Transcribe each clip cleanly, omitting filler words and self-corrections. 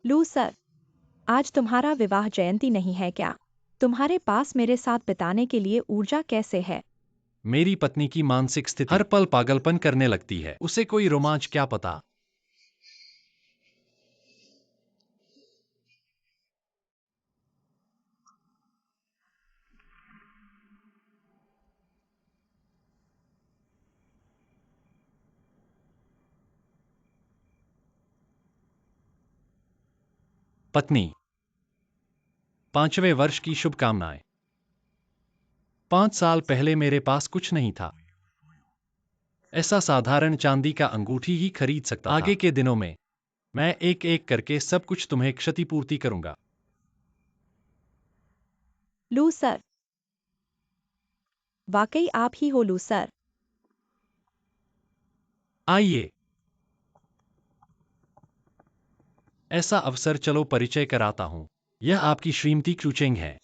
लू सर, आज तुम्हारा विवाह जयंती नहीं है क्या? तुम्हारे पास मेरे साथ बिताने के लिए ऊर्जा कैसे है? मेरी पत्नी की मानसिक स्थिति हर पल पागलपन करने लगती है। उसे कोई रोमांच क्या पता। पत्नी, 5वें वर्ष की शुभकामनाएं। 5 साल पहले मेरे पास कुछ नहीं था। ऐसा साधारण चांदी का अंगूठी ही खरीद सकता था। आगे के दिनों में मैं एक एक करके सब कुछ तुम्हें क्षतिपूर्ति करूंगा। लू सर, वाकई आप ही हो लू सर। आइए, ऐसा अवसर, चलो परिचय कराता हूं। यह आपकी श्रीमती क्रूचेंग है।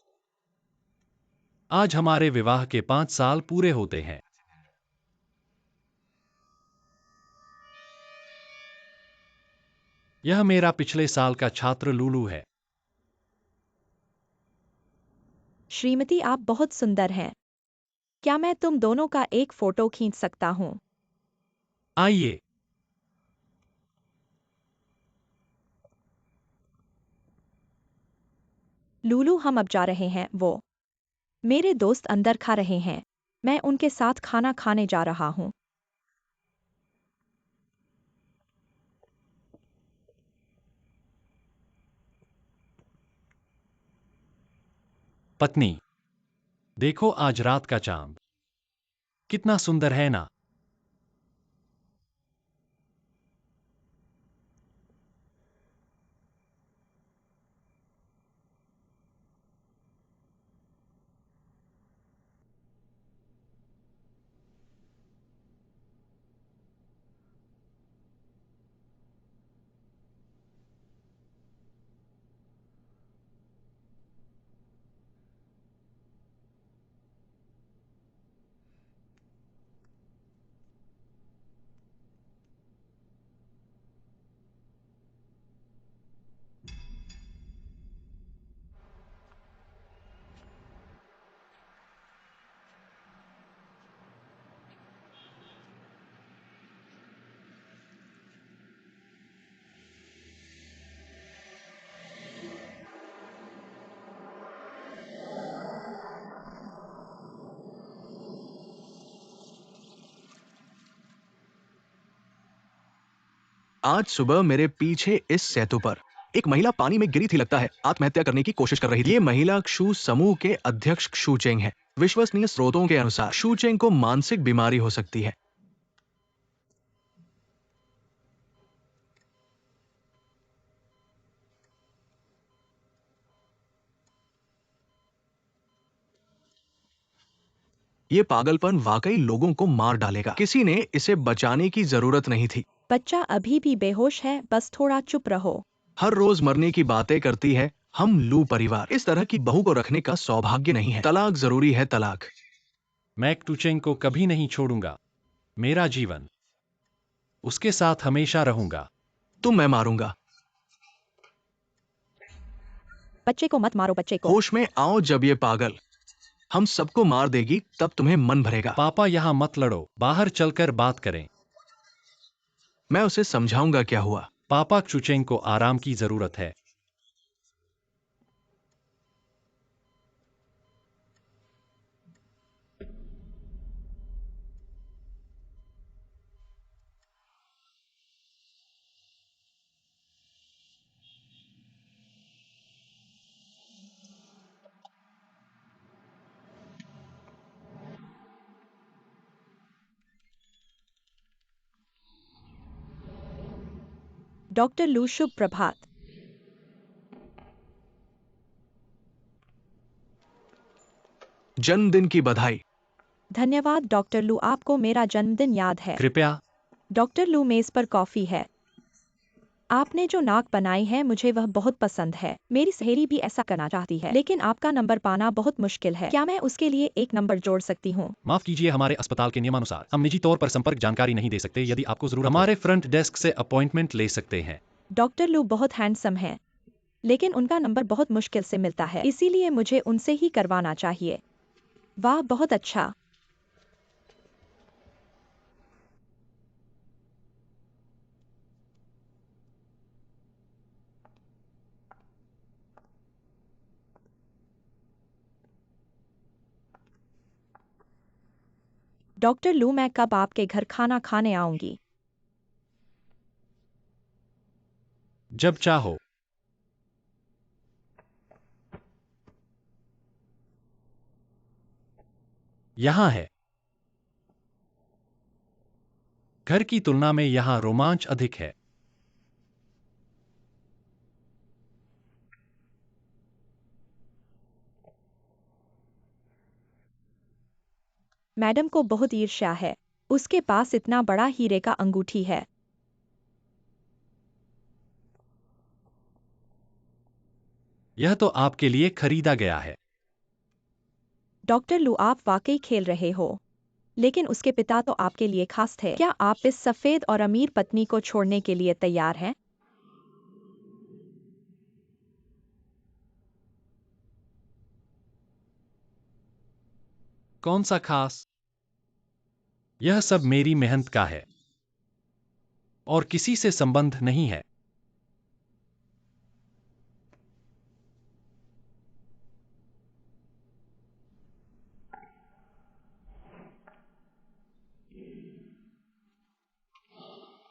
आज हमारे विवाह के 5 साल पूरे होते हैं। यह मेरा पिछले साल का छात्र लूलू है। श्रीमती, आप बहुत सुंदर हैं। क्या मैं तुम दोनों का एक फोटो खींच सकता हूँ? आइए, लूलू, हम अब जा रहे हैं। वो मेरे दोस्त अंदर खा रहे हैं। मैं उनके साथ खाना खाने जा रहा हूँ। पत्नी, देखो आज रात का चांद कितना सुंदर है ना। आज सुबह मेरे पीछे इस सेतु पर एक महिला पानी में गिरी थी। लगता है आत्महत्या करने की कोशिश कर रही थी। ये महिला क्षु समूह के अध्यक्ष क्षु चेंग है। विश्वसनीय स्रोतों के अनुसार क्षु चेंग को मानसिक बीमारी हो सकती है। ये पागलपन वाकई लोगों को मार डालेगा। किसी ने इसे बचाने की जरूरत नहीं थी। बच्चा अभी भी बेहोश है, बस थोड़ा चुप रहो। हर रोज मरने की बातें करती है। हम लू परिवार इस तरह की बहू को रखने का सौभाग्य नहीं है। तलाक जरूरी है, तलाक। मैं क्रूचेंग को कभी नहीं छोड़ूंगा। मेरा जीवन उसके साथ हमेशा रहूंगा। मैं मारूंगा। बच्चे को मत मारो, बच्चे को। होश में आओ। जब ये पागल हम सबको मार देगी तब तुम्हें मन भरेगा। पापा, यहां मत लड़ो, बाहर चलकर बात करें। मैं उसे समझाऊंगा क्या हुआ। पापा, क्रूचेंग को आराम की जरूरत है। डॉक्टर लू, शुभ प्रभात। जन्मदिन की बधाई। धन्यवाद डॉक्टर लू, आपको मेरा जन्मदिन याद है। कृपया। डॉक्टर लू, मेज पर कॉफी है। आपने जो नाक बनाई है मुझे वह बहुत पसंद है। मेरी सहेली भी ऐसा करना चाहती है, लेकिन आपका नंबर पाना बहुत मुश्किल है। क्या मैं उसके लिए एक नंबर जोड़ सकती हूँ? माफ कीजिए, हमारे अस्पताल के नियमानुसार हम निजी तौर पर संपर्क जानकारी नहीं दे सकते। यदि आपको जरूरत हमारे फ्रंट डेस्क से अपॉइंटमेंट ले सकते हैं। डॉक्टर लू बहुत हैंडसम है। लेकिन उनका नंबर बहुत मुश्किल से मिलता है, इसीलिए मुझे उनसे ही करवाना चाहिए। वाह, बहुत अच्छा। डॉक्टर लू, मैं कब आपके घर खाना खाने आऊंगी? जब चाहो। यहाँ है। घर की तुलना में यहाँ रोमांच अधिक है। मैडम को बहुत ईर्ष्या है। उसके पास इतना बड़ा हीरे का अंगूठी है। यह तो आपके लिए खरीदा गया है। डॉक्टर लू, आप वाकई खेल रहे हो। लेकिन उसके पिता तो आपके लिए खास थे। क्या आप इस सफेद और अमीर पत्नी को छोड़ने के लिए तैयार हैं? कौन सा खास? यह सब मेरी मेहनत का है और किसी से संबंध नहीं है।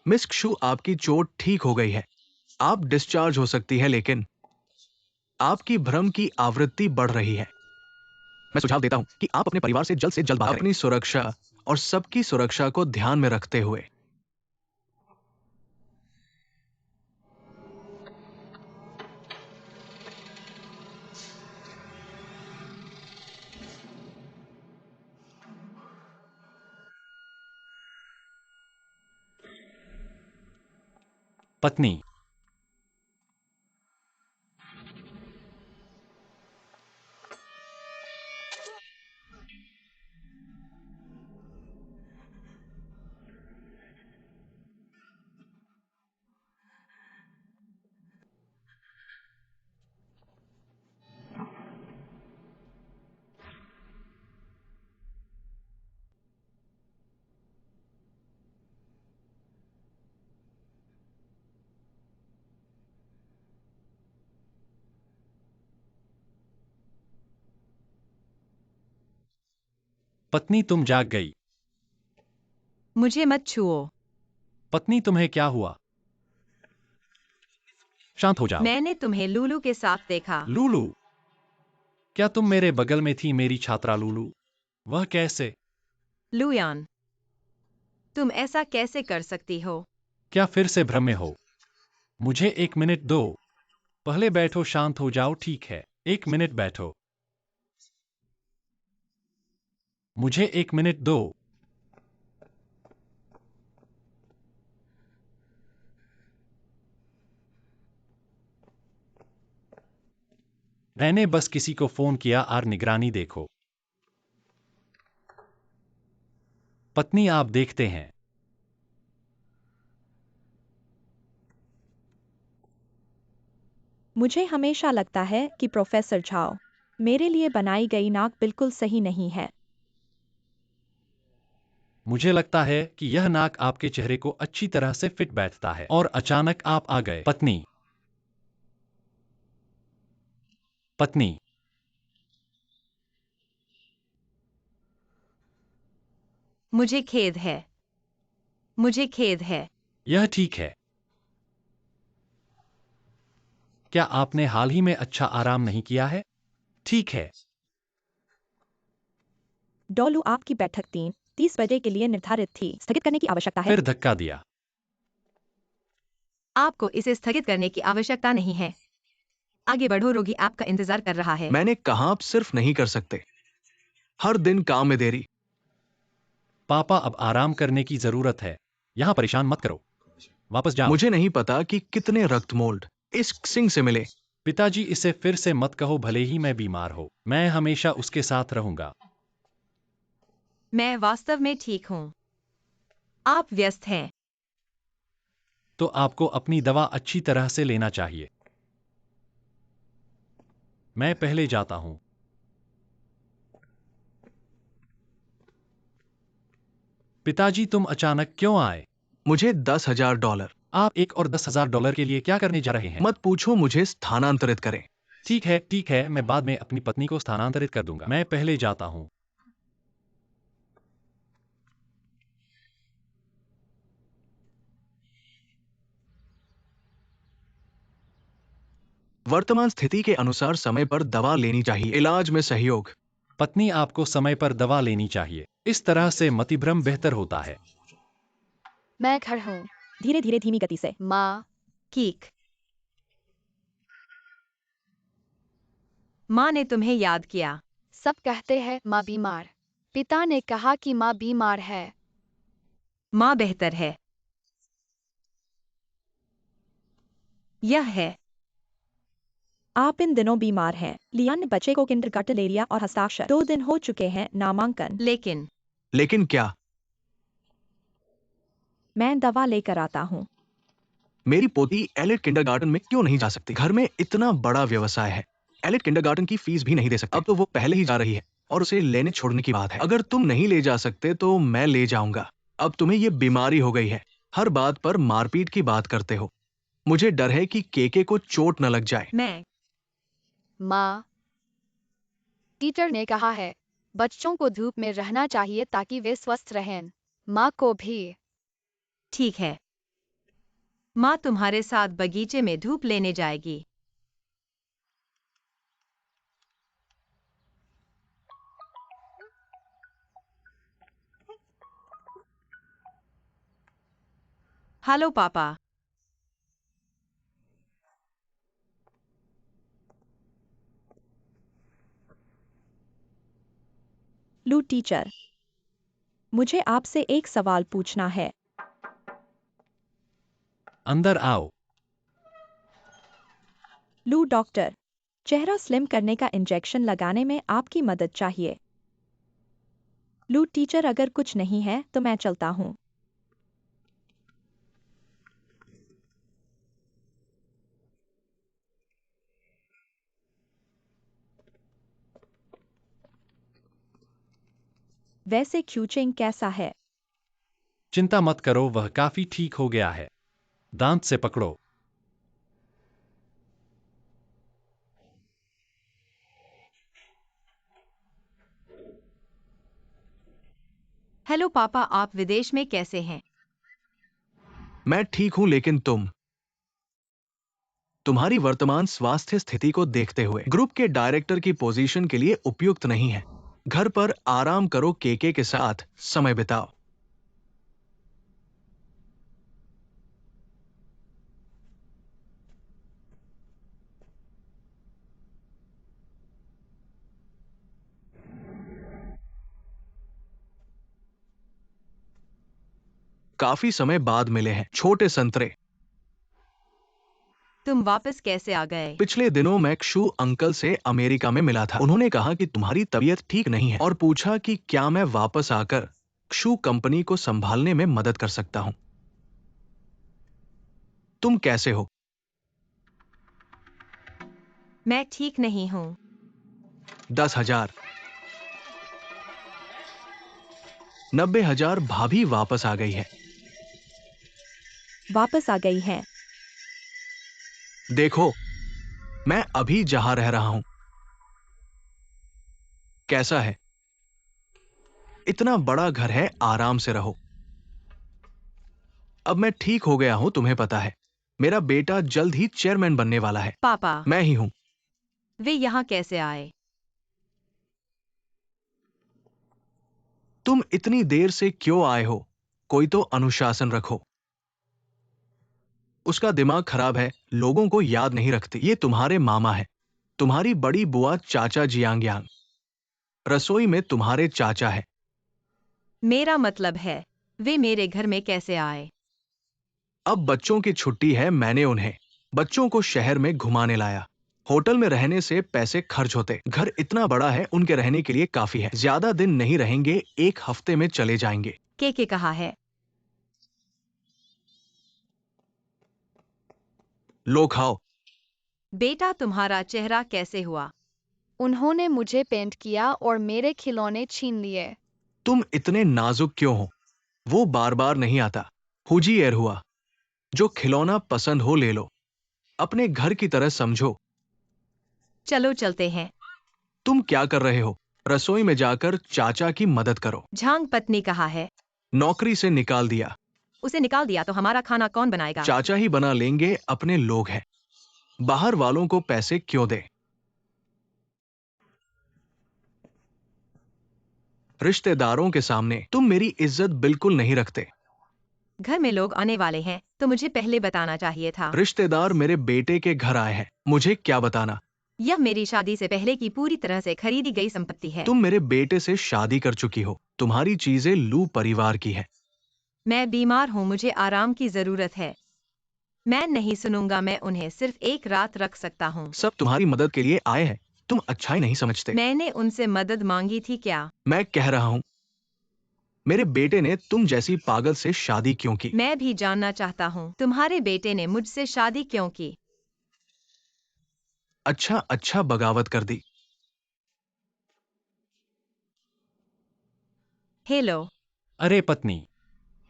मिस क्षु, आपकी चोट ठीक हो गई है। आप डिस्चार्ज हो सकती है, लेकिन आपकी भ्रम की आवृत्ति बढ़ रही है। मैं सुझाव देता हूं कि आप अपने परिवार से जल्द बाहर अपनी सुरक्षा और सबकी सुरक्षा को ध्यान में रखते हुए। पत्नी। पत्नी, तुम जाग गई। मुझे मत छुओ। पत्नी, तुम्हें क्या हुआ? शांत हो जाओ। मैंने तुम्हें लूलू के साथ देखा। लूलू? क्या तुम मेरे बगल में थी, मेरी छात्रा लूलू? वह कैसे? लुयान, तुम ऐसा कैसे कर सकती हो? क्या फिर से भ्रम में हो? मुझे 1 मिनट दो। पहले बैठो, शांत हो जाओ। ठीक है, 1 मिनट बैठो। मुझे 1 मिनट दो। मैंने बस किसी को फोन किया और निगरानी देखो। पत्नी, आप देखते हैं। मुझे हमेशा लगता है कि प्रोफेसर झाओ, मेरे लिए बनाई गई नाक बिल्कुल सही नहीं है। मुझे लगता है कि यह नाक आपके चेहरे को अच्छी तरह से फिट बैठता है और अचानक आप आ गए। पत्नी। पत्नी। मुझे खेद है। मुझे खेद है। यह ठीक है। क्या आपने हाल ही में अच्छा आराम नहीं किया है? ठीक है। डॉलू, आपकी बैठक 3:30 बजे के लिए निर्धारित थी। स्थगित करने की आवश्यकता है। फिर धक्का दिया। आपको इसे स्थगित करने की आवश्यकता नहीं है। आगे बढ़ो, रोगी आपका इंतजार कर रहा है। मैंने कहा आप सिर्फ नहीं कर सकते। हर दिन काम में देरी। पापा, अब आराम करने की जरूरत है। यहां परेशान मत करो। वापस जाओ। मुझे नहीं पता कि कितने रक्त मोल्ड इस सिंह से मिले। पिताजी, इसे फिर से मत कहो। भले ही मैं बीमार हो, मैं हमेशा उसके साथ रहूंगा। मैं वास्तव में ठीक हूँ। आप व्यस्त हैं। तो आपको अपनी दवा अच्छी तरह से लेना चाहिए। मैं पहले जाता हूँ। पिताजी, तुम अचानक क्यों आए? मुझे $10,000। आप $1 और $10,000 के लिए क्या करने जा रहे हैं? मत पूछो, मुझे स्थानांतरित करें। ठीक है, मैं बाद में अपनी पत्नी को स्थानांतरित कर दूंगा। मैं पहले जाता हूँ। वर्तमान स्थिति के अनुसार समय पर दवा लेनी चाहिए। इलाज में सहयोग। पत्नी, आपको समय पर दवा लेनी चाहिए। इस तरह से मतिभ्रम बेहतर होता है। मैं घर हूँ। धीरे धीरे धीमी गति से। माँ। कीक। माँ ने तुम्हें याद किया। सब कहते हैं माँ बीमार। पिता ने कहा कि माँ बीमार है। माँ बेहतर है। यह है। आप इन दिनों बीमार हैं। लियान ने बच्चे को किंडरगार्टन ले लिया और हस्ताक्षर। 2 दिन हो चुके हैं। नामांकन। लेकिन क्या? मैं दवा लेकर आता हूँ। मेरी पोती एलिट किंडरगार्टन में क्यों नहीं जा सकती? घर में इतना बड़ा व्यवसाय है, एलिट किंडरगार्टन की फीस भी नहीं दे सकती। अब तो वो पहले ही जा रही है और उसे लेने छोड़ने की बात है। अगर तुम नहीं ले जा सकते तो मैं ले जाऊंगा। अब तुम्हें ये बीमारी हो गई है, हर बात पर मारपीट की बात करते हो। मुझे डर है कि केके को चोट न लग जाए। मैं। माँ, टीचर ने कहा है बच्चों को धूप में रहना चाहिए ताकि वे स्वस्थ रहें। माँ को भी। ठीक है। माँ तुम्हारे साथ बगीचे में धूप लेने जाएगी। हेलो पापा। लू टीचर, मुझे आपसे एक सवाल पूछना है। अंदर आओ। लू डॉक्टर, चेहरा स्लिम करने का इंजेक्शन लगाने में आपकी मदद चाहिए। लू टीचर, अगर कुछ नहीं है तो मैं चलता हूँ। वैसे क्यूचिंग कैसा है? चिंता मत करो, वह काफी ठीक हो गया है। दांत से पकड़ो। हेलो पापा, आप विदेश में कैसे हैं? मैं ठीक हूं, लेकिन तुम्हारी वर्तमान स्वास्थ्य स्थिति को देखते हुए ग्रुप के डायरेक्टर की पोजीशन के लिए उपयुक्त नहीं है। घर पर आराम करो, केके के साथ समय बिताओ। काफी समय बाद मिले हैं, छोटे संतरे। तुम वापस कैसे आ गए? पिछले दिनों मैं क्षु अंकल से अमेरिका में मिला था। उन्होंने कहा कि तुम्हारी तबीयत ठीक नहीं है और पूछा कि क्या मैं वापस आकर क्षु कंपनी को संभालने में मदद कर सकता हूं। तुम कैसे हो? मैं ठीक नहीं हूँ। 10,000। 90,000। भाभी वापस आ गई है। वापस आ गई हैं। देखो, मैं अभी जहां रह रहा हूं कैसा है। इतना बड़ा घर है, आराम से रहो। अब मैं ठीक हो गया हूं, तुम्हें पता है। मेरा बेटा जल्द ही चेयरमैन बनने वाला है। पापा, मैं ही हूं। वे यहाँ कैसे आए? तुम इतनी देर से क्यों आए हो? कोई तो अनुशासन रखो। उसका दिमाग खराब है, लोगों को याद नहीं रखती। ये तुम्हारे मामा है, तुम्हारी बड़ी बुआ चाचा जियांग यांग। रसोई में तुम्हारे चाचा है। मेरा मतलब है, वे मेरे घर में कैसे आए? अब बच्चों की छुट्टी है, मैंने उन्हें बच्चों को शहर में घुमाने लाया। होटल में रहने से पैसे खर्च होते, घर इतना बड़ा है, उनके रहने के लिए काफी है। ज्यादा दिन नहीं रहेंगे, 1 हफ्ते में चले जाएंगे। के कहा है? लो खाओ। बेटा, तुम्हारा चेहरा कैसे हुआ? उन्होंने मुझे पेंट किया और मेरे खिलौने छीन लिए। तुम इतने नाजुक क्यों हो? वो बार बार नहीं आता। हुजी एर हुआ। जो खिलौना पसंद हो ले लो। अपने घर की तरह समझो। चलो चलते हैं। तुम क्या कर रहे हो? रसोई में जाकर चाचा की मदद करो। झांग पत्नी कहा है। नौकरी से निकाल दिया। उसे निकाल दिया तो हमारा खाना कौन बनाएगा? चाचा ही बना लेंगे, अपने लोग हैं। बाहर वालों को पैसे क्यों दे? रिश्तेदारों के सामने तुम मेरी इज्जत बिल्कुल नहीं रखते। घर में लोग आने वाले हैं तो मुझे पहले बताना चाहिए था। रिश्तेदार मेरे बेटे के घर आए हैं, मुझे क्या बताना? यह मेरी शादी से पहले की पूरी तरह से खरीदी गई संपत्ति है। तुम मेरे बेटे से शादी कर चुकी हो। तुम्हारी चीजें लू परिवार की है। मैं बीमार हूँ, मुझे आराम की जरूरत है। मैं नहीं सुनूंगा, मैं उन्हें सिर्फ एक रात रख सकता हूँ। सब तुम्हारी मदद के लिए आए हैं। तुम अच्छाई नहीं समझते। मैंने उनसे मदद मांगी थी क्या? मैं कह रहा हूँ, मेरे बेटे ने तुम जैसी पागल से शादी क्यों की? मैं भी जानना चाहता हूँ तुम्हारे बेटे ने मुझसे शादी क्यों की? अच्छा अच्छा बगावत कर दी। हेलो, अरे पत्नी,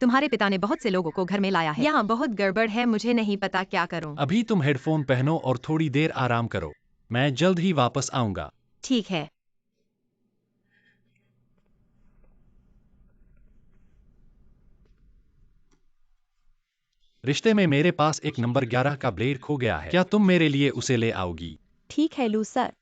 तुम्हारे पिता ने बहुत से लोगों को घर में लाया है। यहाँ बहुत गड़बड़ है, मुझे नहीं पता क्या करूँ। अभी तुम हेडफोन पहनो और थोड़ी देर आराम करो। मैं जल्द ही वापस आऊंगा। ठीक है। रिश्ते में मेरे पास एक नंबर 11 का ब्लेड खो गया है। क्या तुम मेरे लिए उसे ले आओगी? ठीक है लू सर।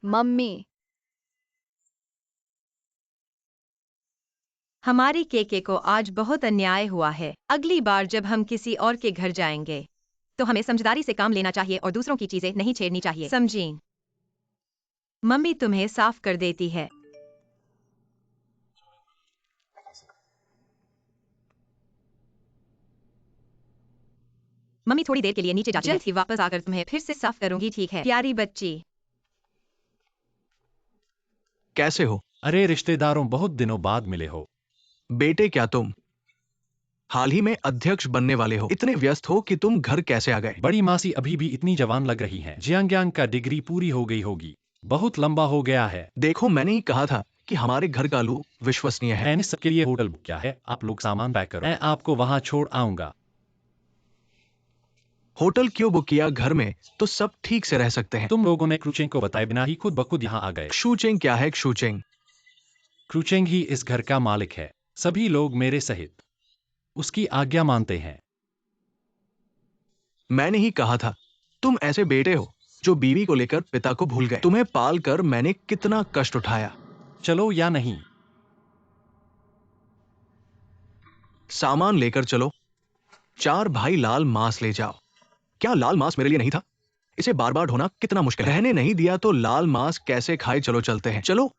मम्मी, हमारी केके को आज बहुत अन्याय हुआ है। अगली बार जब हम किसी और के घर जाएंगे तो हमें समझदारी से काम लेना चाहिए और दूसरों की चीजें नहीं छेड़नी चाहिए, समझी? मम्मी तुम्हें साफ कर देती है। मम्मी थोड़ी देर के लिए नीचे जाती है। जल्द ही वापस आकर तुम्हें फिर से साफ करूंगी, ठीक है प्यारी बच्ची? कैसे हो? अरे रिश्तेदारों, बहुत दिनों बाद मिले हो। बेटे, क्या तुम हाल ही में अध्यक्ष बनने वाले हो? इतने व्यस्त हो कि तुम घर कैसे आ गए? बड़ी मासी अभी भी इतनी जवान लग रही हैं। जियांग्यांग का डिग्री पूरी हो गई होगी। बहुत लंबा हो गया है। देखो, मैंने ही कहा था कि हमारे घर का लू विश्वसनीय है। मैंने सबके लिए होटल बुक किया है। आप लोग सामान पैक करो, मैं आपको वहां छोड़ आऊंगा। होटल क्यों बुक किया? घर में तो सब ठीक से रह सकते हैं। तुम लोगों ने क्रूचेंग को बताए बिना ही खुद ब खुद यहाँ आ गए। क्षूचेंग क्या है? क्षूचेंग क्रूचेंग ही इस घर का मालिक है। सभी लोग मेरे सहित उसकी आज्ञा मानते हैं। मैंने ही कहा था। तुम ऐसे बेटे हो जो बीवी को लेकर पिता को भूल गए। तुम्हें पाल कर मैंने कितना कष्ट उठाया। चलो या नहीं? सामान लेकर चलो। 4 भाई लाल मांस ले जाओ। क्या लाल मांस मेरे लिए नहीं था? इसे बार बार ढोना कितना मुश्किल है। रहने नहीं दिया तो लाल मांस कैसे खाए? चलो चलते हैं, चलो।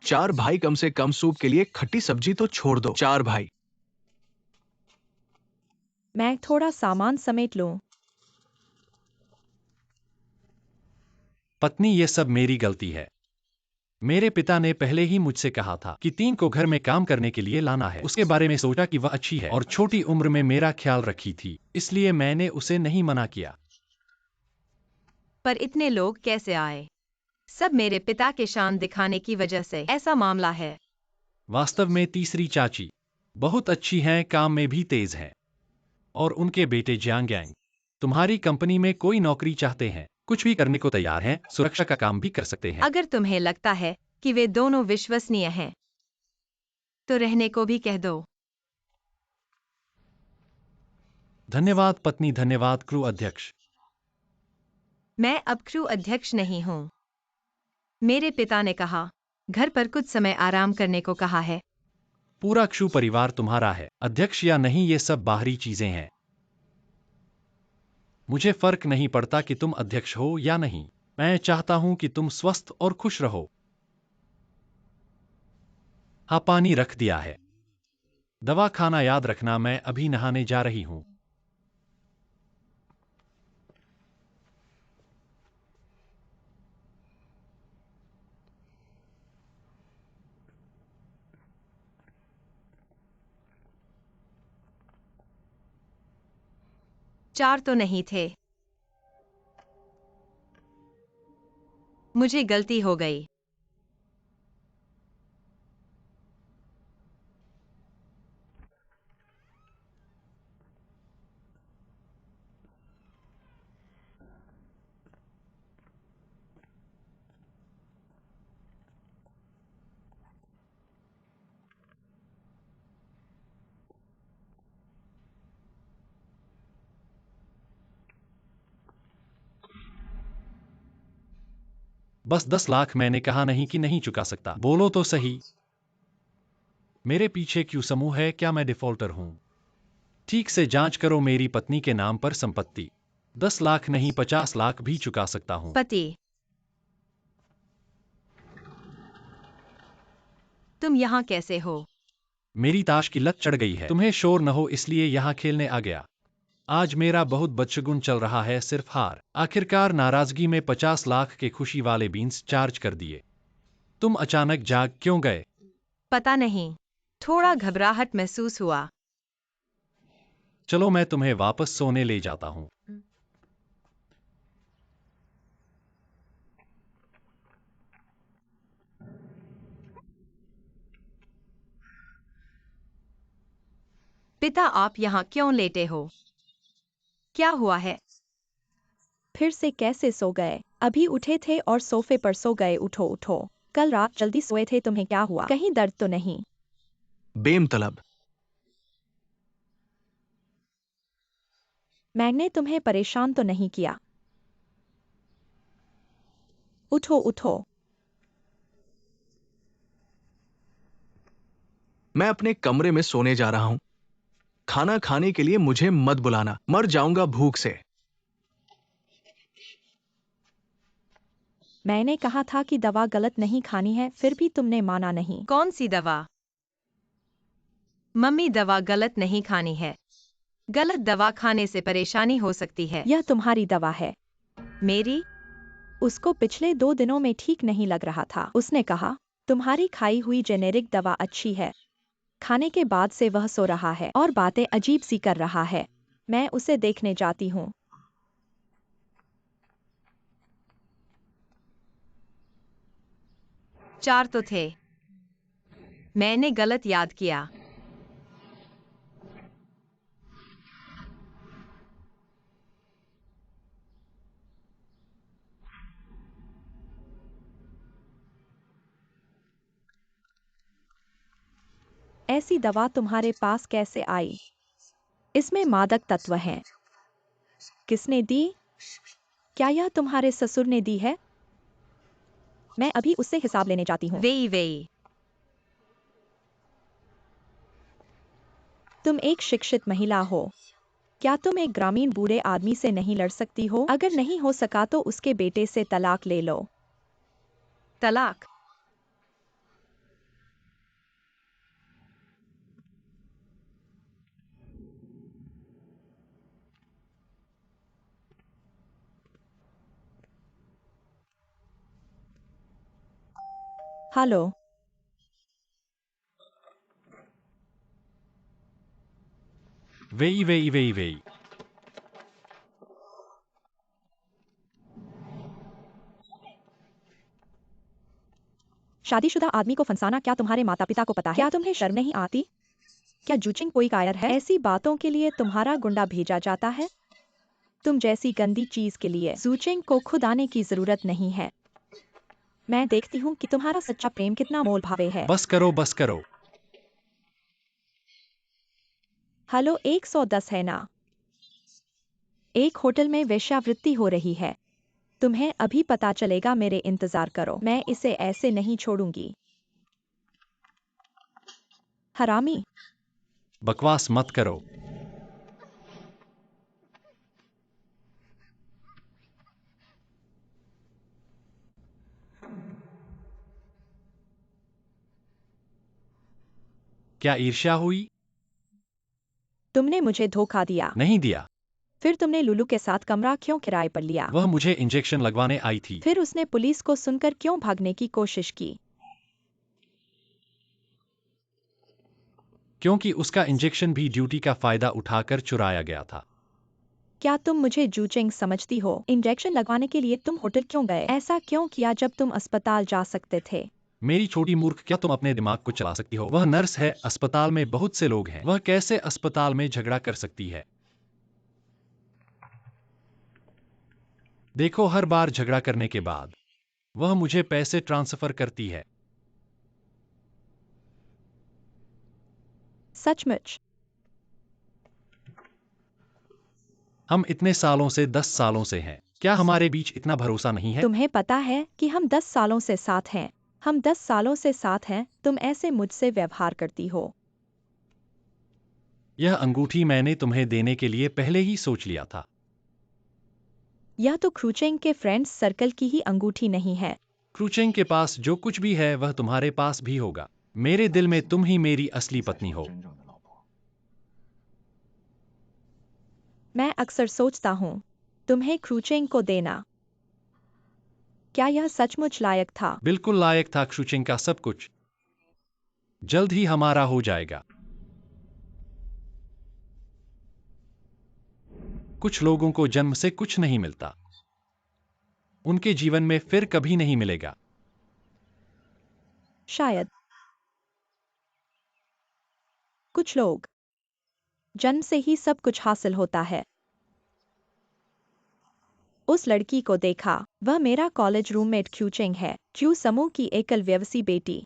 4 भाई कम से कम सूप के लिए खट्टी सब्जी तो छोड़ दो। 4 भाई। मैं थोड़ा सामान समेट लूं। पत्नी, ये सब मेरी गलती है। मेरे पिता ने पहले ही मुझसे कहा था कि 3 को घर में काम करने के लिए लाना है। उसके बारे में सोचा कि वह अच्छी है और छोटी उम्र में मेरा ख्याल रखी थी, इसलिए मैंने उसे नहीं मना किया। पर इतने लोग कैसे आए? सब मेरे पिता के शान दिखाने की वजह से ऐसा मामला है। वास्तव में तीसरी चाची बहुत अच्छी हैं, काम में भी तेज हैं। और उनके बेटे जियांग्यांग तुम्हारी कंपनी में कोई नौकरी चाहते हैं, कुछ भी करने को तैयार हैं, सुरक्षा का काम भी कर सकते हैं। अगर तुम्हें लगता है कि वे दोनों विश्वसनीय हैं तो रहने को भी कह दो। धन्यवाद पत्नी, धन्यवाद क्रू अध्यक्ष। मैं अब क्रू अध्यक्ष नहीं हूँ। मेरे पिता ने कहा घर पर कुछ समय आराम करने को कहा है। पूरा क्षु परिवार तुम्हारा है, अध्यक्ष या नहीं ये सब बाहरी चीजें हैं। मुझे फर्क नहीं पड़ता कि तुम अध्यक्ष हो या नहीं। मैं चाहता हूं कि तुम स्वस्थ और खुश रहो। हाँ, पानी रख दिया है। दवा खाना याद रखना, मैं अभी नहाने जा रही हूँ। चार तो नहीं थे। मुझे गलती हो गई। बस 10 लाख, मैंने कहा नहीं कि नहीं चुका सकता। बोलो तो सही। मेरे पीछे क्यों समूह है? क्या मैं डिफॉल्टर हूं? ठीक से जांच करो, मेरी पत्नी के नाम पर संपत्ति। 10 लाख नहीं, 50 लाख भी चुका सकता हूं। पति, तुम यहाँ कैसे हो? मेरी ताश की लत चढ़ गई है। तुम्हें शोर न हो इसलिए यहाँ खेलने आ गया। आज मेरा बहुत बदशगुन चल रहा है, सिर्फ हार। आखिरकार नाराजगी में 50 लाख के खुशी वाले बीन्स चार्ज कर दिए। तुम अचानक जाग क्यों गए? पता नहीं, थोड़ा घबराहट महसूस हुआ। चलो मैं तुम्हें वापस सोने ले जाता हूं। पिता, आप यहाँ क्यों लेटे हो? क्या हुआ है? फिर से कैसे सो गए? अभी उठे थे और सोफे पर सो गए। उठो उठो, कल रात जल्दी सोए थे, तुम्हें क्या हुआ? कहीं दर्द तो नहीं? बेमतलब। मैंने तुम्हें परेशान तो नहीं किया? उठो उठो। मैं अपने कमरे में सोने जा रहा हूं। खाना खाने के लिए मुझे मत बुलाना, मर जाऊंगा भूख से। मैंने कहा था कि दवा गलत नहीं खानी है, फिर भी तुमने माना नहीं। कौन सी दवा? मम्मी, दवा गलत नहीं खानी है। गलत दवा खाने से परेशानी हो सकती है। यह तुम्हारी दवा है। मेरी? उसको पिछले 2 दिनों में ठीक नहीं लग रहा था। उसने कहा तुम्हारी खाई हुई जेनेरिक दवा अच्छी है। खाने के बाद से वह सो रहा है और बातें अजीब सी कर रहा है। मैं उसे देखने जाती हूँ। चार तो थे। मैंने गलत याद किया। ऐसी दवा तुम्हारे पास कैसे आई? इसमें मादक तत्व हैं। किसने दी? क्या यह तुम्हारे ससुर ने दी है? मैं अभी उससे हिसाब लेने जाती हूँ। वेई वेई। तुम एक शिक्षित महिला हो। क्या तुम एक ग्रामीण बूढ़े आदमी से नहीं लड़ सकती हो? अगर नहीं हो सका तो उसके बेटे से तलाक ले लो। तलाक? हेलो। वेई वेई वेई वेई। शादीशुदा आदमी को फंसाना क्या तुम्हारे माता पिता को पता है? क्या तुम्हें शर्म नहीं आती? क्या जूचिंग कोई कायर है? ऐसी बातों के लिए तुम्हारा गुंडा भेजा जाता है? तुम जैसी गंदी चीज के लिए जूचिंग को खुद आने की जरूरत नहीं है। मैं देखती हूँ कि तुम्हारा सच्चा प्रेम कितना मोल भावे है। बस करो, बस करो। हेलो, 110 है ना? एक होटल में वेश्यावृत्ति हो रही है। तुम्हें अभी पता चलेगा, मेरे इंतजार करो। मैं इसे ऐसे नहीं छोड़ूंगी। हरामी। बकवास मत करो। क्या ईर्ष्या हुई? तुमने मुझे धोखा दिया। नहीं दिया। फिर तुमने लुलू के साथ कमरा क्यों किराए पर लिया? वह मुझे इंजेक्शन लगवाने आई थी। फिर उसने पुलिस को सुनकर क्यों भागने की कोशिश की? क्योंकि उसका इंजेक्शन भी ड्यूटी का फायदा उठाकर चुराया गया था। क्या तुम मुझे जूचेंग समझती हो? इंजेक्शन लगवाने के लिए तुम होटल क्यों गए? ऐसा क्यों किया जब तुम अस्पताल जा सकते थे? मेरी छोटी मूर्ख, क्या तुम अपने दिमाग को चला सकती हो? वह नर्स है, अस्पताल में बहुत से लोग हैं, वह कैसे अस्पताल में झगड़ा कर सकती है? देखो, हर बार झगड़ा करने के बाद वह मुझे पैसे ट्रांसफर करती है। सचमुच? हम इतने सालों से 10 सालों से हैं। क्या हमारे बीच इतना भरोसा नहीं है? तुम्हें पता है कि हम 10 सालों से साथ हैं। हम 10 सालों से साथ हैं, तुम ऐसे मुझसे व्यवहार करती हो। यह अंगूठी मैंने तुम्हें देने के लिए पहले ही सोच लिया था। यह तो क्रूचेंग के फ्रेंड्स सर्कल की ही अंगूठी नहीं है। क्रूचेंग के पास जो कुछ भी है वह तुम्हारे पास भी होगा। मेरे दिल में तुम ही मेरी असली पत्नी हो। मैं अक्सर सोचता हूँ, तुम्हें क्रूचेंग को देना, क्या यह सचमुच लायक था? बिल्कुल लायक था। क्रूचेंग का सब कुछ जल्द ही हमारा हो जाएगा। कुछ लोगों को जन्म से कुछ नहीं मिलता, उनके जीवन में फिर कभी नहीं मिलेगा। शायद कुछ लोग जन्म से ही सब कुछ हासिल होता है। उस लड़की को देखा, वह मेरा कॉलेज रूममेट क्यूचेंग है, क्यू समूह की एकल व्यवसी बेटी।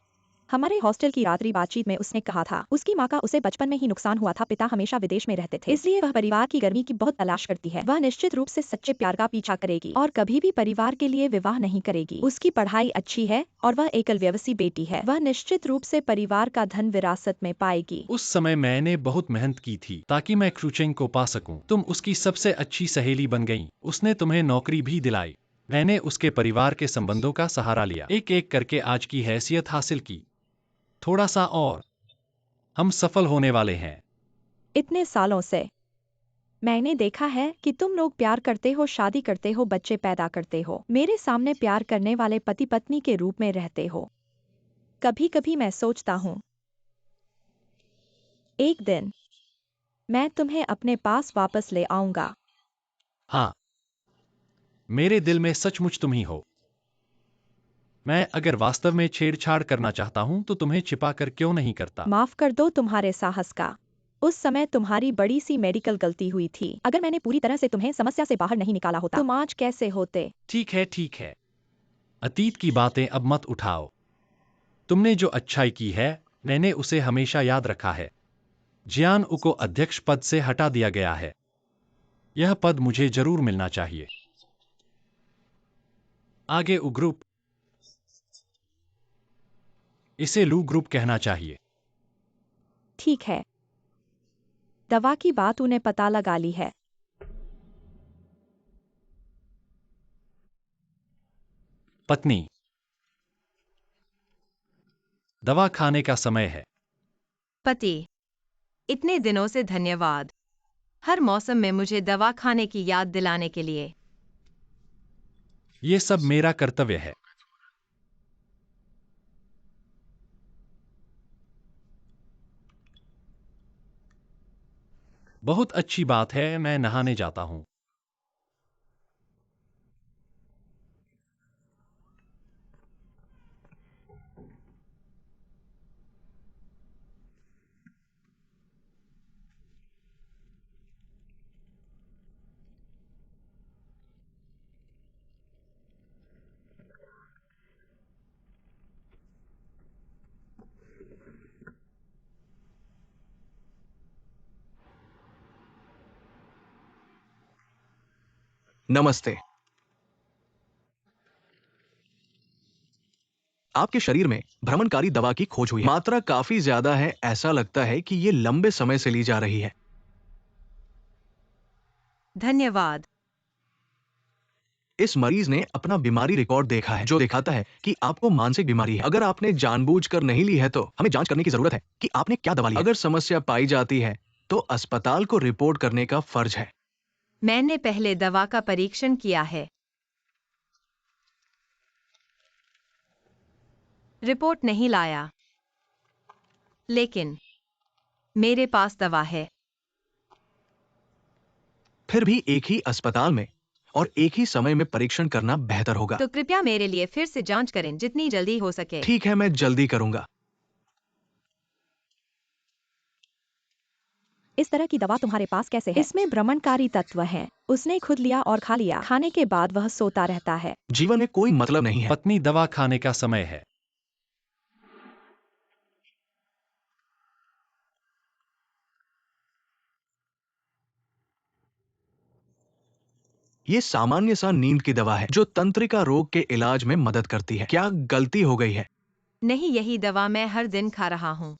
हमारे हॉस्टल की रात्रि बातचीत में उसने कहा था, उसकी माँ का उसे बचपन में ही नुकसान हुआ था, पिता हमेशा विदेश में रहते थे, इसलिए वह परिवार की गर्मी की बहुत तलाश करती है। वह निश्चित रूप से सच्चे प्यार का पीछा करेगी और कभी भी परिवार के लिए विवाह नहीं करेगी। उसकी पढ़ाई अच्छी है और वह एकल व्यवसी बेटी है। वह निश्चित रूप से परिवार का धन विरासत में पाएगी। उस समय मैंने बहुत मेहनत की थी ताकि मैं क्रूचेंग को पा सकूं। तुम उसकी सबसे अच्छी सहेली बन गई। उसने तुम्हें नौकरी भी दिलाई। मैंने उसके परिवार के संबंधों का सहारा लिया, एक एक करके आज की हैसियत हासिल की। थोड़ा सा और हम सफल होने वाले हैं। इतने सालों से मैंने देखा है कि तुम लोग प्यार करते हो, शादी करते हो, बच्चे पैदा करते हो, मेरे सामने प्यार करने वाले पति पत्नी के रूप में रहते हो। कभी कभी मैं सोचता हूँ, एक दिन मैं तुम्हें अपने पास वापस ले आऊंगा। हाँ, मेरे दिल में सचमुच तुम ही हो। मैं अगर वास्तव में छेड़छाड़ करना चाहता हूं तो तुम्हें छिपा कर क्यों नहीं करता? माफ कर दो तुम्हारे साहस का। उस समय तुम्हारी बड़ी सी मेडिकल गलती हुई थी। अगर मैंने पूरी तरह से तुम्हें समस्या से बाहर नहीं निकाला होता, तुम आज कैसे होते? ठीक है, ठीक है। अतीत की बातें अब मत उठाओ। तुमने जो अच्छाई की है, मैंने उसे हमेशा याद रखा है। जियान उ को अध्यक्ष पद से हटा दिया गया है। यह पद मुझे जरूर मिलना चाहिए। आगे उ ग्रुप, इसे लू ग्रुप कहना चाहिए। ठीक है, दवा की बात उन्हें पता लगा ली है। पत्नी, दवा खाने का समय है। पति, इतने दिनों से धन्यवाद। हर मौसम में मुझे दवा खाने की याद दिलाने के लिए। यह सब मेरा कर्तव्य है। बहुत अच्छी बात है, मैं नहाने जाता हूं। नमस्ते। आपके शरीर में भ्रमणकारी दवा की खोज हुई है। मात्रा काफी ज्यादा है, ऐसा लगता है कि ये लंबे समय से ली जा रही है। धन्यवाद। इस मरीज ने अपना बीमारी रिकॉर्ड देखा है जो दिखाता है कि आपको मानसिक बीमारी है। अगर आपने जानबूझकर नहीं ली है तो हमें जांच करने की जरूरत है कि आपने क्या दवा ली है। अगर समस्या पाई जाती है तो अस्पताल को रिपोर्ट करने का फर्ज है। मैंने पहले दवा का परीक्षण किया है। रिपोर्ट नहीं लाया, लेकिन मेरे पास दवा है। फिर भी एक ही अस्पताल में और एक ही समय में परीक्षण करना बेहतर होगा। तो कृपया मेरे लिए फिर से जांच करें जितनी जल्दी हो सके। ठीक है, मैं जल्दी करूंगा। इस तरह की दवा तुम्हारे पास कैसे है? इसमें भ्रमणकारी तत्व हैं। उसने खुद लिया और खा लिया। खाने के बाद वह सोता रहता है। जीवन में कोई मतलब नहीं है। पत्नी, दवा खाने का समय है। ये सामान्य सा नींद की दवा है जो तंत्रिका रोग के इलाज में मदद करती है। क्या गलती हो गई है? नहीं, यही दवा मैं हर दिन खा रहा हूँ।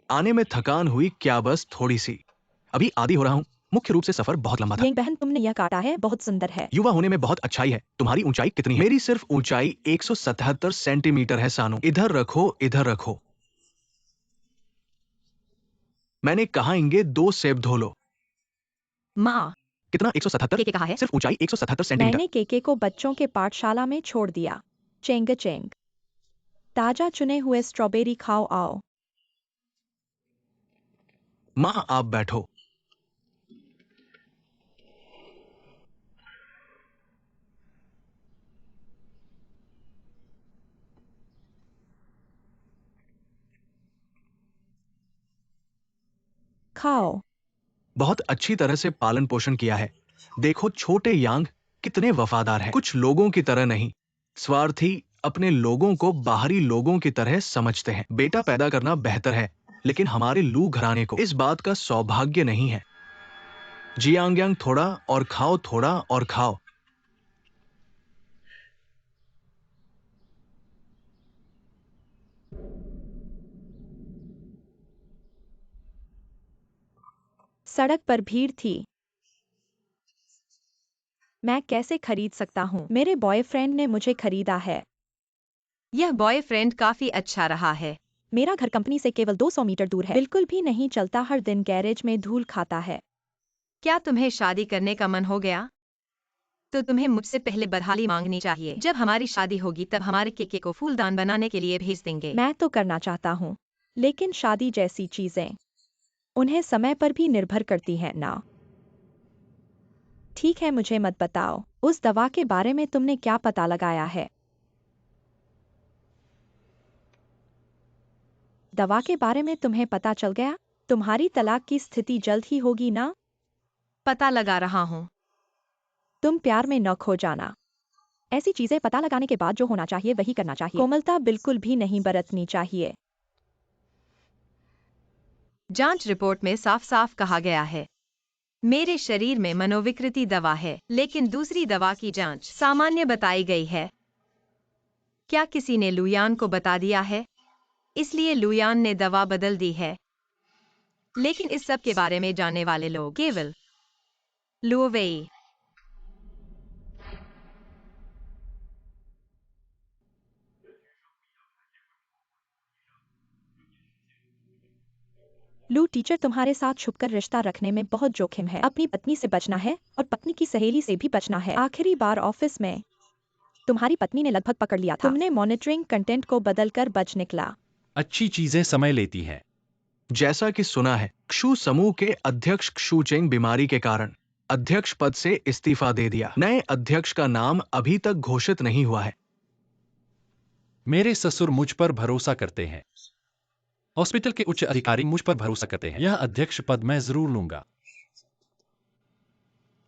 आने में थकान हुई क्या? बस थोड़ी सी। अभी आदी हो रहा हूँ। मुख्य रूप से सफर बहुत लंबा था। ये बहन, तुमने यह काटा है, बहुत सुंदर है। युवा होने में बहुत अच्छाई है। तुम्हारी ऊंचाई कितनी है? मेरी सिर्फ ऊंचाई 177 सेंटीमीटर है। सानू, इधर रखो, इधर रखो। मैंने कहा इंगे 2 सेब धो लो। माँ, कितना? 177? के कहा है? सिर्फ ऊंचाई 177 सेंटीमीटर। मैंने केके को बच्चों के पाठशाला में छोड़ दिया। चेंग चेंग। ताजा चुने हुए स्ट्रॉबेरी खाओ आओ। माँ, आप बैठो। खाओ। बहुत अच्छी तरह से पालन पोषण किया है। देखो छोटे यांग कितने वफादार हैं। कुछ लोगों की तरह नहीं, स्वार्थी अपने लोगों को बाहरी लोगों की तरह समझते हैं। बेटा पैदा करना बेहतर है, लेकिन हमारे लू घराने को इस बात का सौभाग्य नहीं है। जियांग यांग, थोड़ा और खाओ, थोड़ा और खाओ। सड़क पर भीड़ थी। मैं कैसे खरीद सकता हूँ? मेरे बॉयफ्रेंड ने मुझे खरीदा है। यह बॉयफ्रेंड काफी अच्छा रहा है। मेरा घर कंपनी से केवल 200 मीटर दूर है। बिल्कुल भी नहीं चलता, हर दिन गैरेज में धूल खाता है। क्या तुम्हें शादी करने का मन हो गया? तो तुम्हें मुझसे पहले बदहाली मांगनी चाहिए। जब हमारी शादी होगी तब हमारे केके को फूलदान बनाने के लिए भेज देंगे। मैं तो करना चाहता हूँ, लेकिन शादी जैसी चीजें उन्हें समय पर भी निर्भर करती हैं ना। ठीक है, मुझे मत बताओ। उस दवा के बारे में तुमने क्या पता लगाया है? दवा के बारे में तुम्हें पता चल गया? तुम्हारी तलाक की स्थिति जल्द ही होगी ना? पता लगा रहा हूँ। तुम प्यार में न खो जाना। ऐसी चीजें पता लगाने के बाद जो होना चाहिए वही करना चाहिए। कोमलता बिल्कुल भी नहीं बरतनी चाहिए। जांच रिपोर्ट में साफ साफ कहा गया है मेरे शरीर में मनोविकृति दवा है, लेकिन दूसरी दवा की जांच सामान्य बताई गई है। क्या किसी ने लुयान को बता दिया है? इसलिए लुयान ने दवा बदल दी है। लेकिन इस सब के बारे में जानने वाले लोग केवल लुओवेई। लू टीचर, तुम्हारे साथ छुपकर रिश्ता रखने में बहुत जोखिम है। अपनी पत्नी से बचना है और पत्नी की सहेली से भी बचना है। आखिरी बार ऑफिस में तुम्हारी पत्नी ने लगभग पकड़ लिया था। तुमने मॉनिटरिंग कंटेंट को बदलकर बच निकला। अच्छी चीजें समय लेती हैं। जैसा कि सुना है, क्षु समूह के अध्यक्ष क्षु चेंग बीमारी के कारण अध्यक्ष पद से इस्तीफा दे दिया। नए अध्यक्ष का नाम अभी तक घोषित नहीं हुआ है। मेरे ससुर मुझ पर भरोसा करते हैं। हॉस्पिटल के उच्च अधिकारी मुझ पर भरोसा करते हैं। यह अध्यक्ष पद मैं जरूर लूंगा।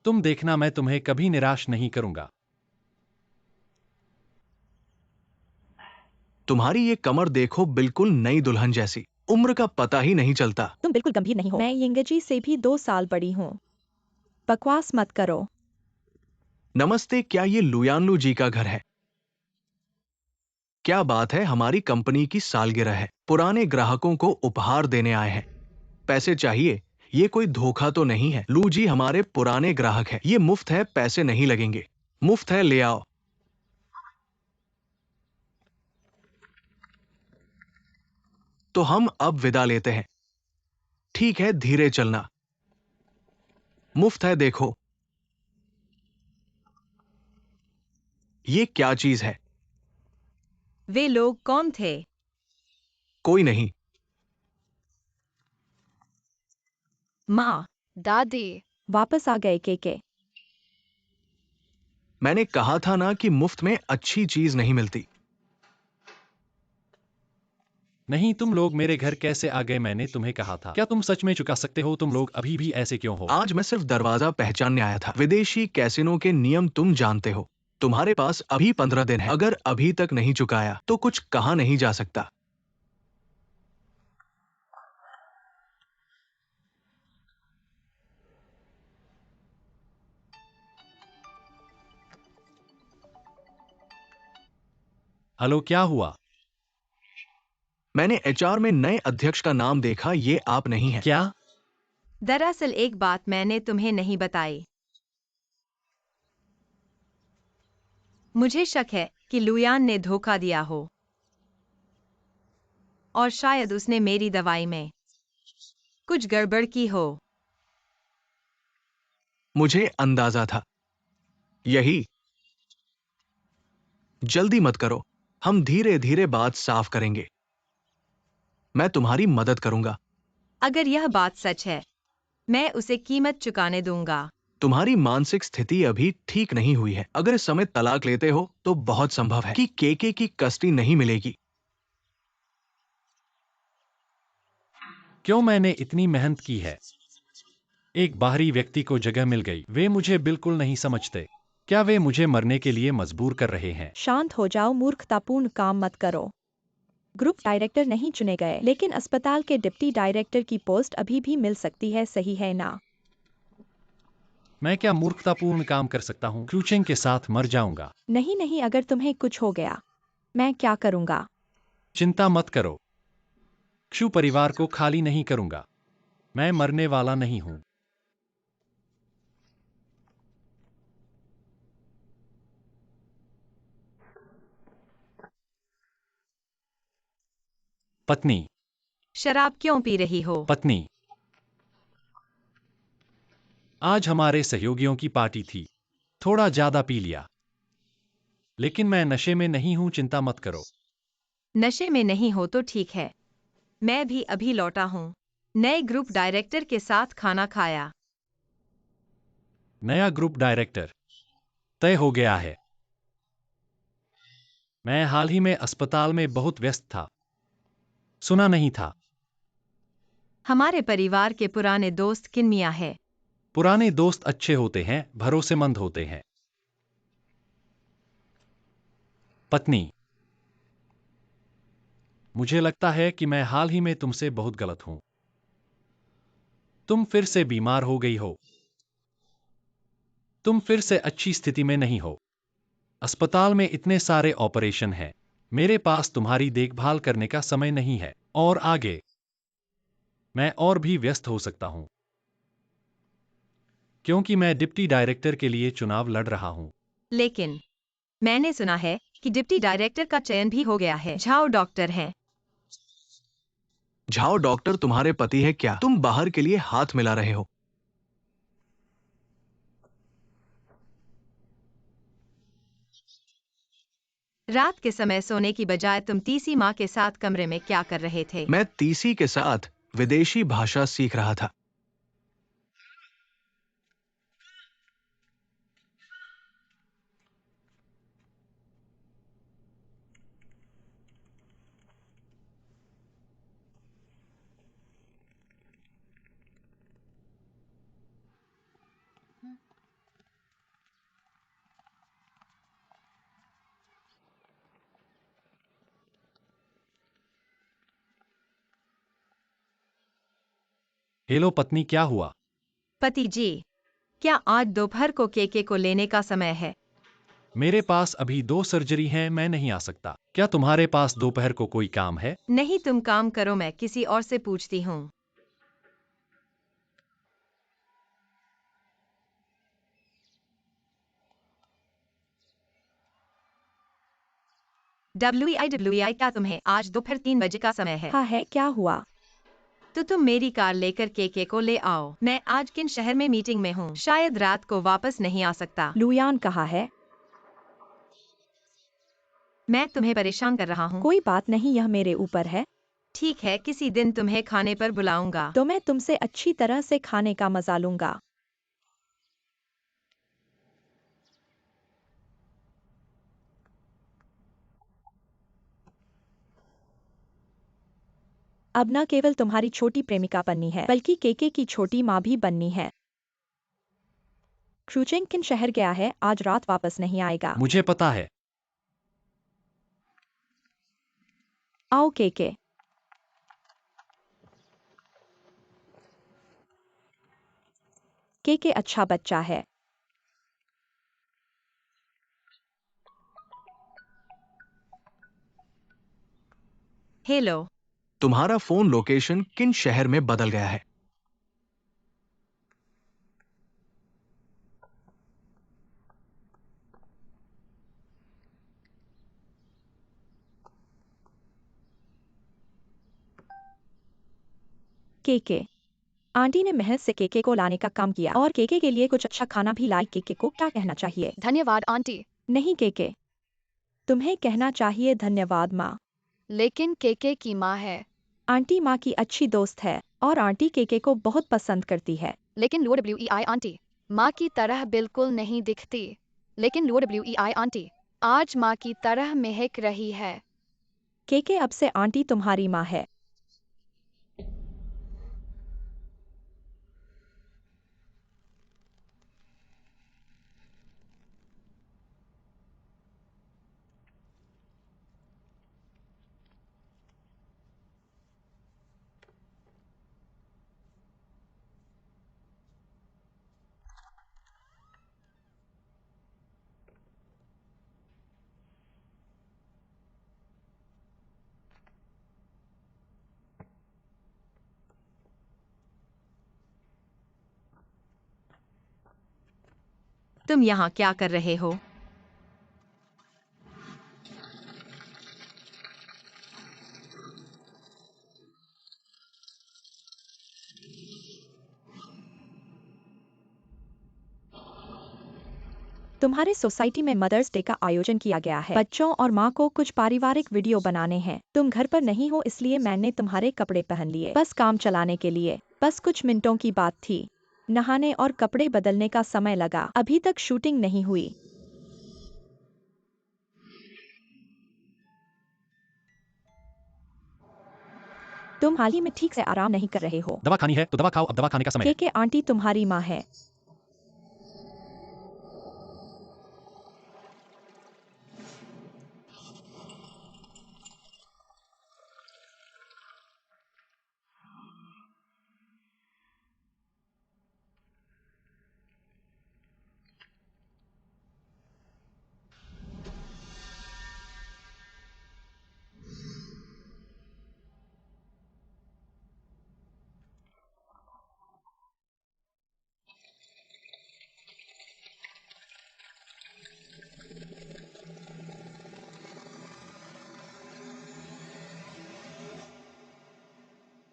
तुम देखना, मैं तुम्हें कभी निराश नहीं करूंगा। तुम्हारी ये कमर देखो, बिल्कुल नई दुल्हन जैसी। उम्र का पता ही नहीं चलता। तुम बिल्कुल गंभीर नहीं हो। मैं यंगजी से भी 2 साल बड़ी हूँ। बकवास मत करो। नमस्ते, क्या ये लुयानलू जी का घर है? क्या बात है, हमारी कंपनी की सालगिरह है। पुराने ग्राहकों को उपहार देने आए हैं। पैसे चाहिए? ये कोई धोखा तो नहीं है। लू जी हमारे पुराने ग्राहक है। ये मुफ्त है, पैसे नहीं लगेंगे। मुफ्त है, ले आओ। तो हम अब विदा लेते हैं। ठीक है, धीरे चलना। मुफ्त है, देखो। ये क्या चीज है? वे लोग कौन थे? कोई नहीं। माँ। दादी। वापस आ गए केके। मैंने कहा था ना कि मुफ्त में अच्छी चीज नहीं मिलती। नहीं, तुम लोग मेरे घर कैसे आ गए? मैंने तुम्हें कहा था। क्या तुम सच में चुका सकते हो? तुम लोग अभी भी ऐसे क्यों हो? आज मैं सिर्फ दरवाजा पहचानने आया था। विदेशी कैसीनो के नियम तुम जानते हो। तुम्हारे पास अभी 15 दिन है। अगर अभी तक नहीं चुकाया तो कुछ कहा नहीं जा सकता। हेलो, क्या हुआ? मैंने एचआर में नए अध्यक्ष का नाम देखा। ये आप नहीं है। क्या? दरअसल एक बात मैंने तुम्हें नहीं बताई। मुझे शक है कि लुयान ने धोखा दिया हो और शायद उसने मेरी दवाई में कुछ गड़बड़ की हो। मुझे अंदाजा था। यही। जल्दी मत करो। हम धीरे धीरे बात साफ करेंगे। मैं तुम्हारी मदद करूंगा। अगर यह बात सच है, मैं उसे कीमत चुकाने दूंगा। तुम्हारी मानसिक स्थिति अभी ठीक नहीं हुई है। अगर इस समय तलाक लेते हो तो बहुत संभव है कि केके की कस्टडी नहीं मिलेगी। क्यों मैंने इतनी मेहनत की है? एक बाहरी व्यक्ति को जगह मिल गई। वे मुझे बिल्कुल नहीं समझते। क्या वे मुझे मरने के लिए मजबूर कर रहे हैं? शांत हो जाओ, मूर्खतापूर्ण काम मत करो। ग्रुप डायरेक्टर नहीं चुने गए, लेकिन अस्पताल के डिप्टी डायरेक्टर की पोस्ट अभी भी मिल सकती है, सही है ना? मैं क्या मूर्खतापूर्ण काम कर सकता हूँ? क्रूचिंग के साथ मर जाऊंगा। नहीं नहीं, अगर तुम्हें कुछ हो गया, मैं क्या करूंगा? चिंता मत करो। क्षु परिवार को खाली नहीं करूंगा। मैं मरने वाला नहीं हूं। पत्नी। शराब क्यों पी रही हो? पत्नी। आज हमारे सहयोगियों की पार्टी थी। थोड़ा ज्यादा पी लिया। लेकिन मैं नशे में नहीं हूं, चिंता मत करो। नशे में नहीं हो तो ठीक है। मैं भी अभी लौटा हूँ। नए ग्रुप डायरेक्टर के साथ खाना खाया। नया ग्रुप डायरेक्टर तय हो गया है। मैं हाल ही में अस्पताल में बहुत व्यस्त था। सुना नहीं था। हमारे परिवार के पुराने दोस्त किनमिया है। पुराने दोस्त अच्छे होते हैं, भरोसेमंद होते हैं। पत्नी। मुझे लगता है कि मैं हाल ही में तुमसे बहुत गलत हूं। तुम फिर से बीमार हो गई हो। तुम फिर से अच्छी स्थिति में नहीं हो। अस्पताल में इतने सारे ऑपरेशन हैं। मेरे पास तुम्हारी देखभाल करने का समय नहीं है। और आगे मैं और भी व्यस्त हो सकता हूं, क्योंकि मैं डिप्टी डायरेक्टर के लिए चुनाव लड़ रहा हूं। लेकिन मैंने सुना है कि डिप्टी डायरेक्टर का चयन भी हो गया है। झाओ डॉक्टर हैं। झाओ डॉक्टर तुम्हारे पति है क्या? तुम बाहर के लिए हाथ मिला रहे हो। रात के समय सोने की बजाय तुम तीसी माँ के साथ कमरे में क्या कर रहे थे? मैं तीसी के साथ विदेशी भाषा सीख रहा था। हेलो पत्नी, क्या हुआ? पति जी, क्या आज दोपहर को केके को लेने का समय है? मेरे पास अभी 2 सर्जरी हैं, मैं नहीं आ सकता। क्या तुम्हारे पास दोपहर को कोई काम है? नहीं, तुम काम करो, मैं किसी और से पूछती हूँ। WI क्या तुम्हें आज दोपहर 3 बजे का समय है? हाँ है, क्या हुआ? तो तुम मेरी कार लेकर केके को ले आओ। मैं आज किन शहर में मीटिंग में हूँ, शायद रात को वापस नहीं आ सकता। लुयान कहाँ है? मैं तुम्हें परेशान कर रहा हूँ। कोई बात नहीं, यह मेरे ऊपर है। ठीक है, किसी दिन तुम्हें खाने पर बुलाऊंगा। तो मैं तुमसे अच्छी तरह से खाने का मजा लूंगा। अब न केवल तुम्हारी छोटी प्रेमिका बननी है, बल्कि केके की छोटी माँ भी बननी है। क्रूचेंग किन शहर गया है, आज रात वापस नहीं आएगा। मुझे पता है। आओ केके। केके अच्छा बच्चा है। हेलो। तुम्हारा फोन लोकेशन किन शहर में बदल गया है? केके। आंटी ने महज से केके को लाने का काम किया और केके के लिए कुछ अच्छा खाना भी लाई। केके को क्या कहना चाहिए? धन्यवाद आंटी। नहीं केके, तुम्हें कहना चाहिए धन्यवाद माँ। लेकिन केके की माँ है। आंटी माँ की अच्छी दोस्त है और आंटी केके को बहुत पसंद करती है। लेकिन लो WEI आंटी माँ की तरह बिल्कुल नहीं दिखती। लेकिन लो WEI आंटी आज माँ की तरह महक रही है। केके, अब से आंटी तुम्हारी माँ है। तुम यहाँ क्या कर रहे हो? तुम्हारे सोसाइटी में मदर्स डे का आयोजन किया गया है। बच्चों और माँ को कुछ पारिवारिक वीडियो बनाने हैं। तुम घर पर नहीं हो, इसलिए मैंने तुम्हारे कपड़े पहन लिए, बस काम चलाने के लिए। बस कुछ मिनटों की बात थी। नहाने और कपड़े बदलने का समय लगा। अभी तक शूटिंग नहीं हुई। तुम हाल ही में ठीक से आराम नहीं कर रहे हो। दवा खानी है तो दवा खाओ, अब दवा खाने का समय है। केके आंटी तुम्हारी माँ है।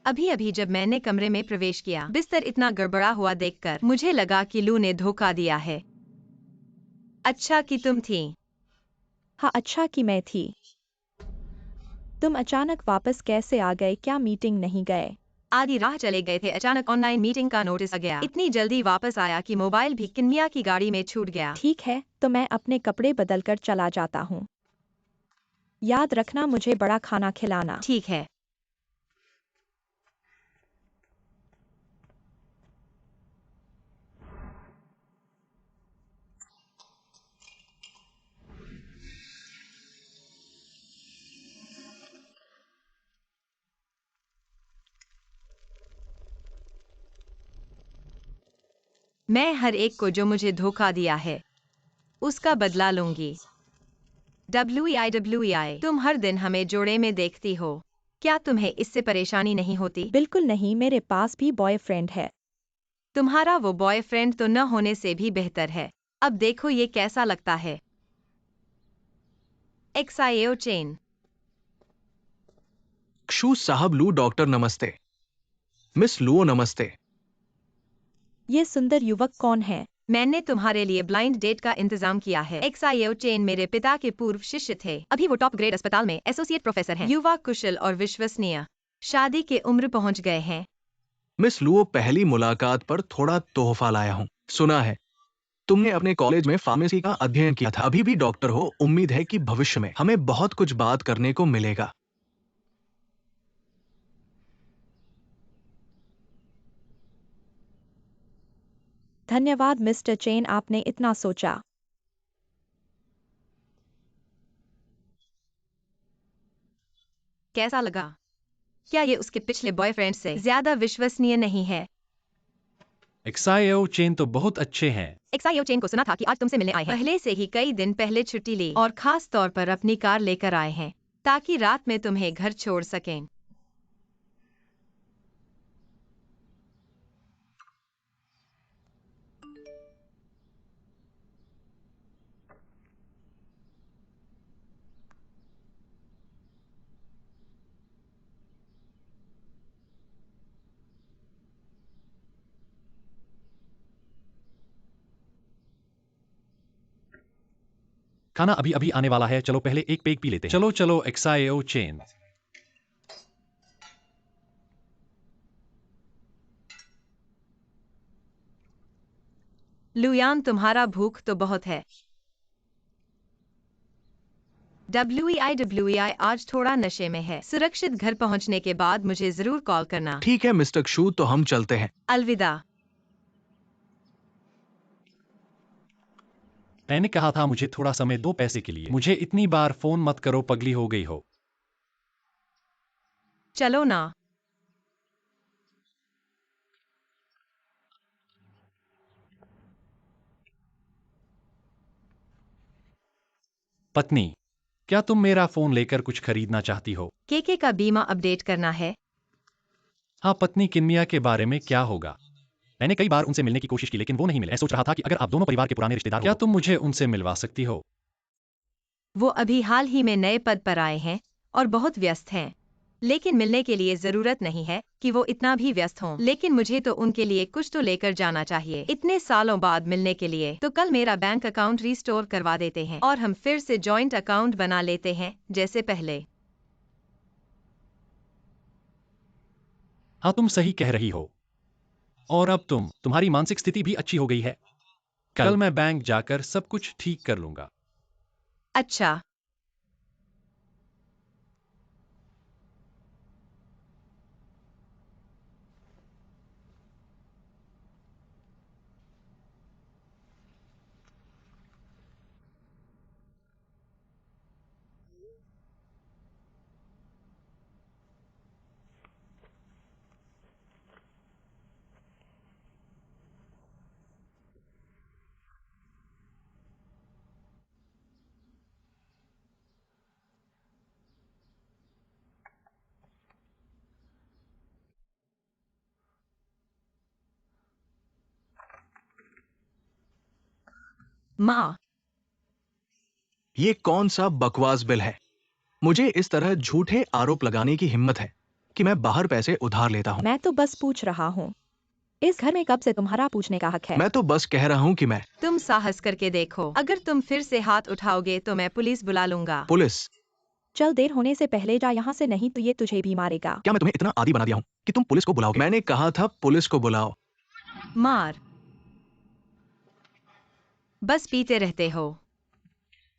अभी अभी जब मैंने कमरे में प्रवेश किया, बिस्तर इतना गड़बड़ा हुआ देखकर मुझे लगा कि लू ने धोखा दिया है। अच्छा कि तुम थी। हाँ, अच्छा कि मैं थी। तुम अचानक वापस कैसे आ गए? क्या मीटिंग नहीं गए? आधी राह चले गए थे, अचानक ऑनलाइन मीटिंग का नोटिस आ गया। इतनी जल्दी वापस आया कि मोबाइल भी किन्मिया की गाड़ी में छूट गया। ठीक है, तो मैं अपने कपड़े बदलकर चला जाता हूँ। याद रखना, मुझे बड़ा खाना खिलाना। ठीक है। मैं हर एक को जो मुझे धोखा दिया है उसका बदला लूंगी। WEI, तुम हर दिन हमें जोड़े में देखती हो, क्या तुम्हें इससे परेशानी नहीं होती? बिल्कुल नहीं, मेरे पास भी बॉयफ्रेंड है। तुम्हारा वो बॉयफ्रेंड तो न होने से भी बेहतर है। अब देखो ये कैसा लगता है। XIO chain. क्षु साहब, लू डॉक्टर नमस्ते। मिस लुओ नमस्ते। ये सुंदर युवक कौन है? मैंने तुम्हारे लिए ब्लाइंड डेट का इंतजाम किया है। XIO चेन मेरे पिता के पूर्व शिष्य थे। अभी वो टॉप ग्रेड अस्पताल में एसोसिएट प्रोफेसर हैं। युवा, कुशल और विश्वसनीय। शादी के उम्र पहुंच गए हैं। मिस लुओ, पहली मुलाकात पर थोड़ा तोहफा लाया हूँ। सुना है तुमने अपने कॉलेज में फार्मेसी का अध्ययन किया था, अभी भी डॉक्टर हो। उम्मीद है कि भविष्य में हमें बहुत कुछ बात करने को मिलेगा। धन्यवाद मिस्टर चेन, आपने इतना सोचा। कैसा लगा? क्या ये उसके पिछले बॉयफ्रेंड से ज्यादा विश्वसनीय नहीं है? XIO चेन तो बहुत अच्छे हैं। XIO चेन को सुना था कि आज तुमसे मिलने आए हैं। पहले से ही कई दिन पहले छुट्टी ली और खास तौर पर अपनी कार लेकर आए हैं ताकि रात में तुम्हें घर छोड़ सकें। खाना अभी अभी आने वाला है, चलो पहले एक पेग पी लेते हैं। चलो चलो XIO चेन। लुयान, तुम्हारा भूख तो बहुत है। WEI आज थोड़ा नशे में है। सुरक्षित घर पहुंचने के बाद मुझे जरूर कॉल करना। ठीक है मिस्टर क्षु, तो हम चलते हैं। अलविदा। मैंने कहा था मुझे थोड़ा समय दो पैसे के लिए। मुझे इतनी बार फोन मत करो, पगली हो गई हो। चलो ना। पत्नी, क्या तुम मेरा फोन लेकर कुछ खरीदना चाहती हो? केके का बीमा अपडेट करना है। हाँ पत्नी, किन्मिया के बारे में क्या होगा? मैंने कई बार उनसे मिलने की कोशिश की लेकिन वो नहीं मिले। मैं सोच रहा था कि अगर आप दोनों परिवार के पुराने रिश्तेदार हो, क्या तुम मुझे उनसे मिलवा सकती हो? वो अभी हाल ही में नए पद पर आए हैं और बहुत व्यस्त हैं। लेकिन मिलने के लिए जरूरत नहीं है कि वो इतना भी व्यस्त हों। लेकिन मुझे तो उनके लिए कुछ तो लेकर जाना चाहिए। इतने सालों बाद मिलने के लिए तो कल मेरा बैंक अकाउंट रिस्टोर करवा देते हैं और हम फिर से जॉइंट अकाउंट बना लेते हैं जैसे पहले। हाँ तुम सही कह रही हो। और अब तुम्हारी मानसिक स्थिति भी अच्छी हो गई है। कल मैं बैंक जाकर सब कुछ ठीक कर लूंगा। अच्छा। माँ, ये कौन सा बकवास बिल है? मुझे इस तरह झूठे आरोप लगाने की हिम्मत है कि मैं बाहर पैसे उधार लेता हूँ। मैं तो बस पूछ रहा हूँ। इस घर में कब से तुम्हारा पूछने का हक है? मैं तो बस कह रहा हूँ कि मैं। तुम साहस करके देखो। अगर तुम फिर से हाथ उठाओगे तो मैं पुलिस बुला लूंगा। पुलिस? चल, देर होने से पहले जा यहाँ से, नहीं तो ये तुझे भी मारेगा। क्या मैं तुम्हें इतना आदी बना दिया हूँ कि तुम पुलिस को बुलाओगे? मैंने कहा था पुलिस को बुलाओ। मार। बस पीते रहते हो।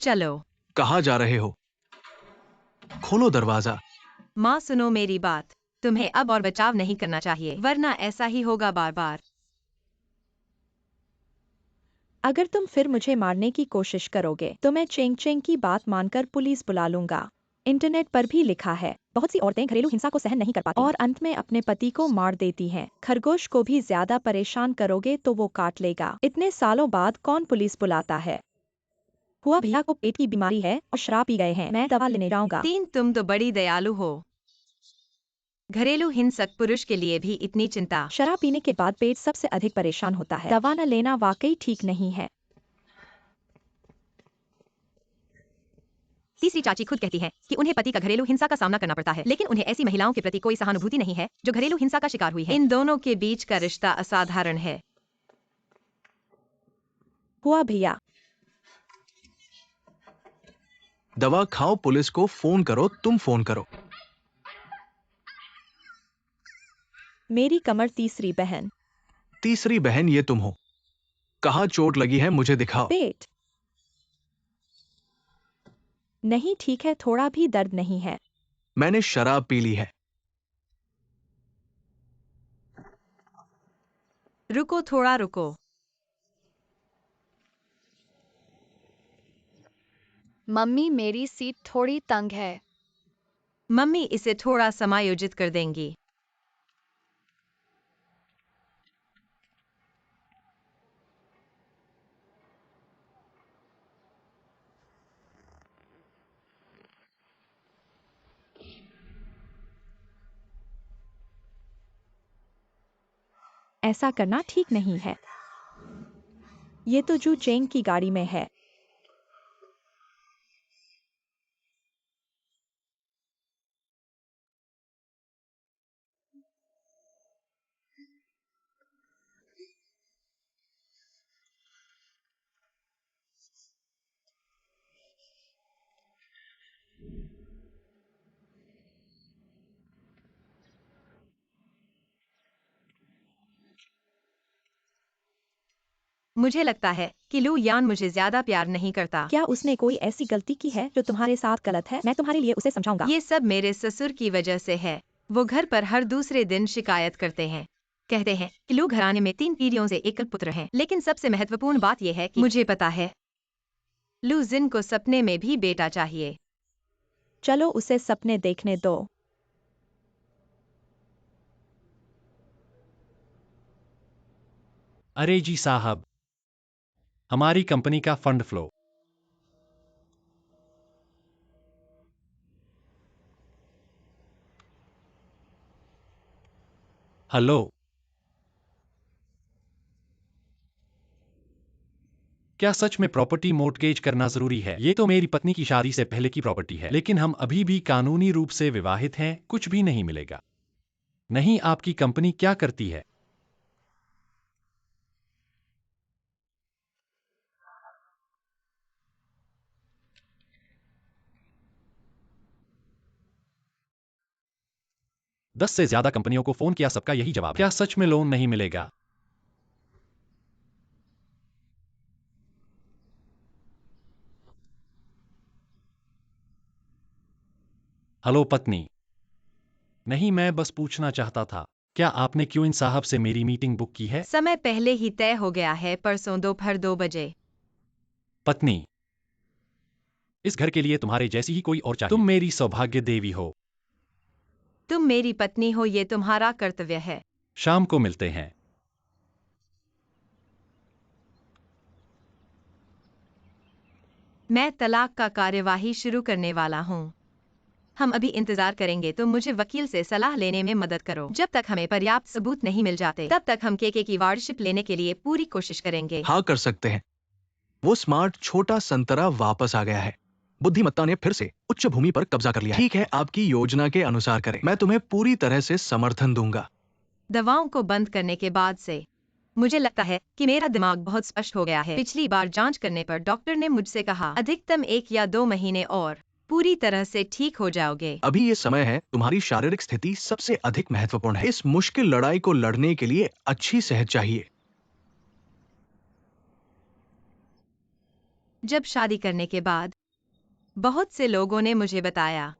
चलो। कहाँ जा रहे हो? खोलो दरवाजा। माँ, सुनो मेरी बात। तुम्हें अब और बचाव नहीं करना चाहिए, वरना ऐसा ही होगा बार बार। अगर तुम फिर मुझे मारने की कोशिश करोगे तो मैं चेंग चेंग की बात मानकर पुलिस बुला लूंगा। इंटरनेट पर भी लिखा है, बहुत सी औरतें घरेलू हिंसा को सहन नहीं कर पाती और अंत में अपने पति को मार देती हैं। खरगोश को भी ज्यादा परेशान करोगे तो वो काट लेगा। इतने सालों बाद कौन पुलिस बुलाता है? हुआ भैया को पेट की बीमारी है और शराब पी गए हैं। मैं दवा लेने जाऊंगा। 3 तुम तो बड़ी दयालु हो। घरेलू हिंसक पुरुष के लिए भी इतनी चिंता। शराब पीने के बाद पेट सबसे अधिक परेशान होता है। दवा न लेना वाकई ठीक नहीं है। तीसरी चाची खुद कहती हैं कि उन्हें पति का घरेलू हिंसा का सामना करना पड़ता है, लेकिन उन्हें ऐसी महिलाओं के प्रति कोई सहानुभूति नहीं है जो घरेलू हिंसा का शिकार हुई है। इन दोनों के बीच का रिश्ता असाधारण है। हुआ भैया, दवा खाओ, पुलिस को फोन करो, तुम फोन करो। मेरी कमर। तीसरी बहन। तीसरी बहन ये तुम हो। कहाँ चोट लगी है, मुझे दिखाओ। पेट नहीं ठीक है, थोड़ा भी दर्द नहीं है। मैंने शराब पी ली है। रुको, थोड़ा रुको। मम्मी, मेरी सीट थोड़ी तंग है। मम्मी इसे थोड़ा समायोजित कर देंगी। ऐसा करना ठीक नहीं है। ये तो जू चेंग की गाड़ी में है। मुझे लगता है कि लू यान मुझे ज्यादा प्यार नहीं करता। क्या उसने कोई ऐसी गलती की है जो तुम्हारे साथ गलत है? मैं तुम्हारे लिए उसे समझाऊंगा। ये सब मेरे ससुर की वजह से है। वो घर पर हर दूसरे दिन शिकायत करते हैं। कहते हैं कि लू घराने में 3 पीढ़ियों से एकल पुत्र हैं। लेकिन सबसे महत्वपूर्ण बात यह है कि मुझे पता है लू जिन को सपने में भी बेटा चाहिए। चलो उसे सपने देखने दो। अरे जी साहब, हमारी कंपनी का फंड फ्लो। हेलो, क्या सच में प्रॉपर्टी मोर्टगेज करना जरूरी है? ये तो मेरी पत्नी की शादी से पहले की प्रॉपर्टी है, लेकिन हम अभी भी कानूनी रूप से विवाहित हैं। कुछ भी नहीं मिलेगा। नहीं, आपकी कंपनी क्या करती है? दस से ज्यादा कंपनियों को फोन किया, सबका यही जवाब है। क्या सच में लोन नहीं मिलेगा? हेलो पत्नी। नहीं, मैं बस पूछना चाहता था, क्या आपने क्यूइन साहब से मेरी मीटिंग बुक की है? समय पहले ही तय हो गया है, परसों दोपहर 2 बजे। पत्नी, इस घर के लिए तुम्हारे जैसी ही कोई और चाहिए। तुम मेरी सौभाग्य देवी हो। तुम मेरी पत्नी हो, ये तुम्हारा कर्तव्य है। शाम को मिलते हैं। मैं तलाक का कार्यवाही शुरू करने वाला हूँ। हम अभी इंतजार करेंगे, तो मुझे वकील से सलाह लेने में मदद करो। जब तक हमें पर्याप्त सबूत नहीं मिल जाते, तब तक हम केके की वार्डशिप लेने के लिए पूरी कोशिश करेंगे। हाँ, कर सकते हैं। वो स्मार्ट छोटा संतरा वापस आ गया है। बुद्धिमत्ता ने फिर से उच्च भूमि पर कब्जा कर लिया है। ठीक है, आपकी योजना के अनुसार करें। मैं तुम्हें पूरी तरह से समर्थन दूंगा। दवाओं को बंद करने के बाद से मुझे लगता है कि मेरा दिमाग बहुत स्पष्ट हो गया है। पिछली बार जांच करने पर डॉक्टर ने मुझसे कहा अधिकतम 1 या 2 महीने और पूरी तरह से ठीक हो जाओगे। अभी ये समय है, तुम्हारी शारीरिक स्थिति सबसे अधिक महत्वपूर्ण है। इस मुश्किल लड़ाई को लड़ने के लिए अच्छी सेहत चाहिए। जब शादी करने के बाद बहुत से लोगों ने मुझे बताया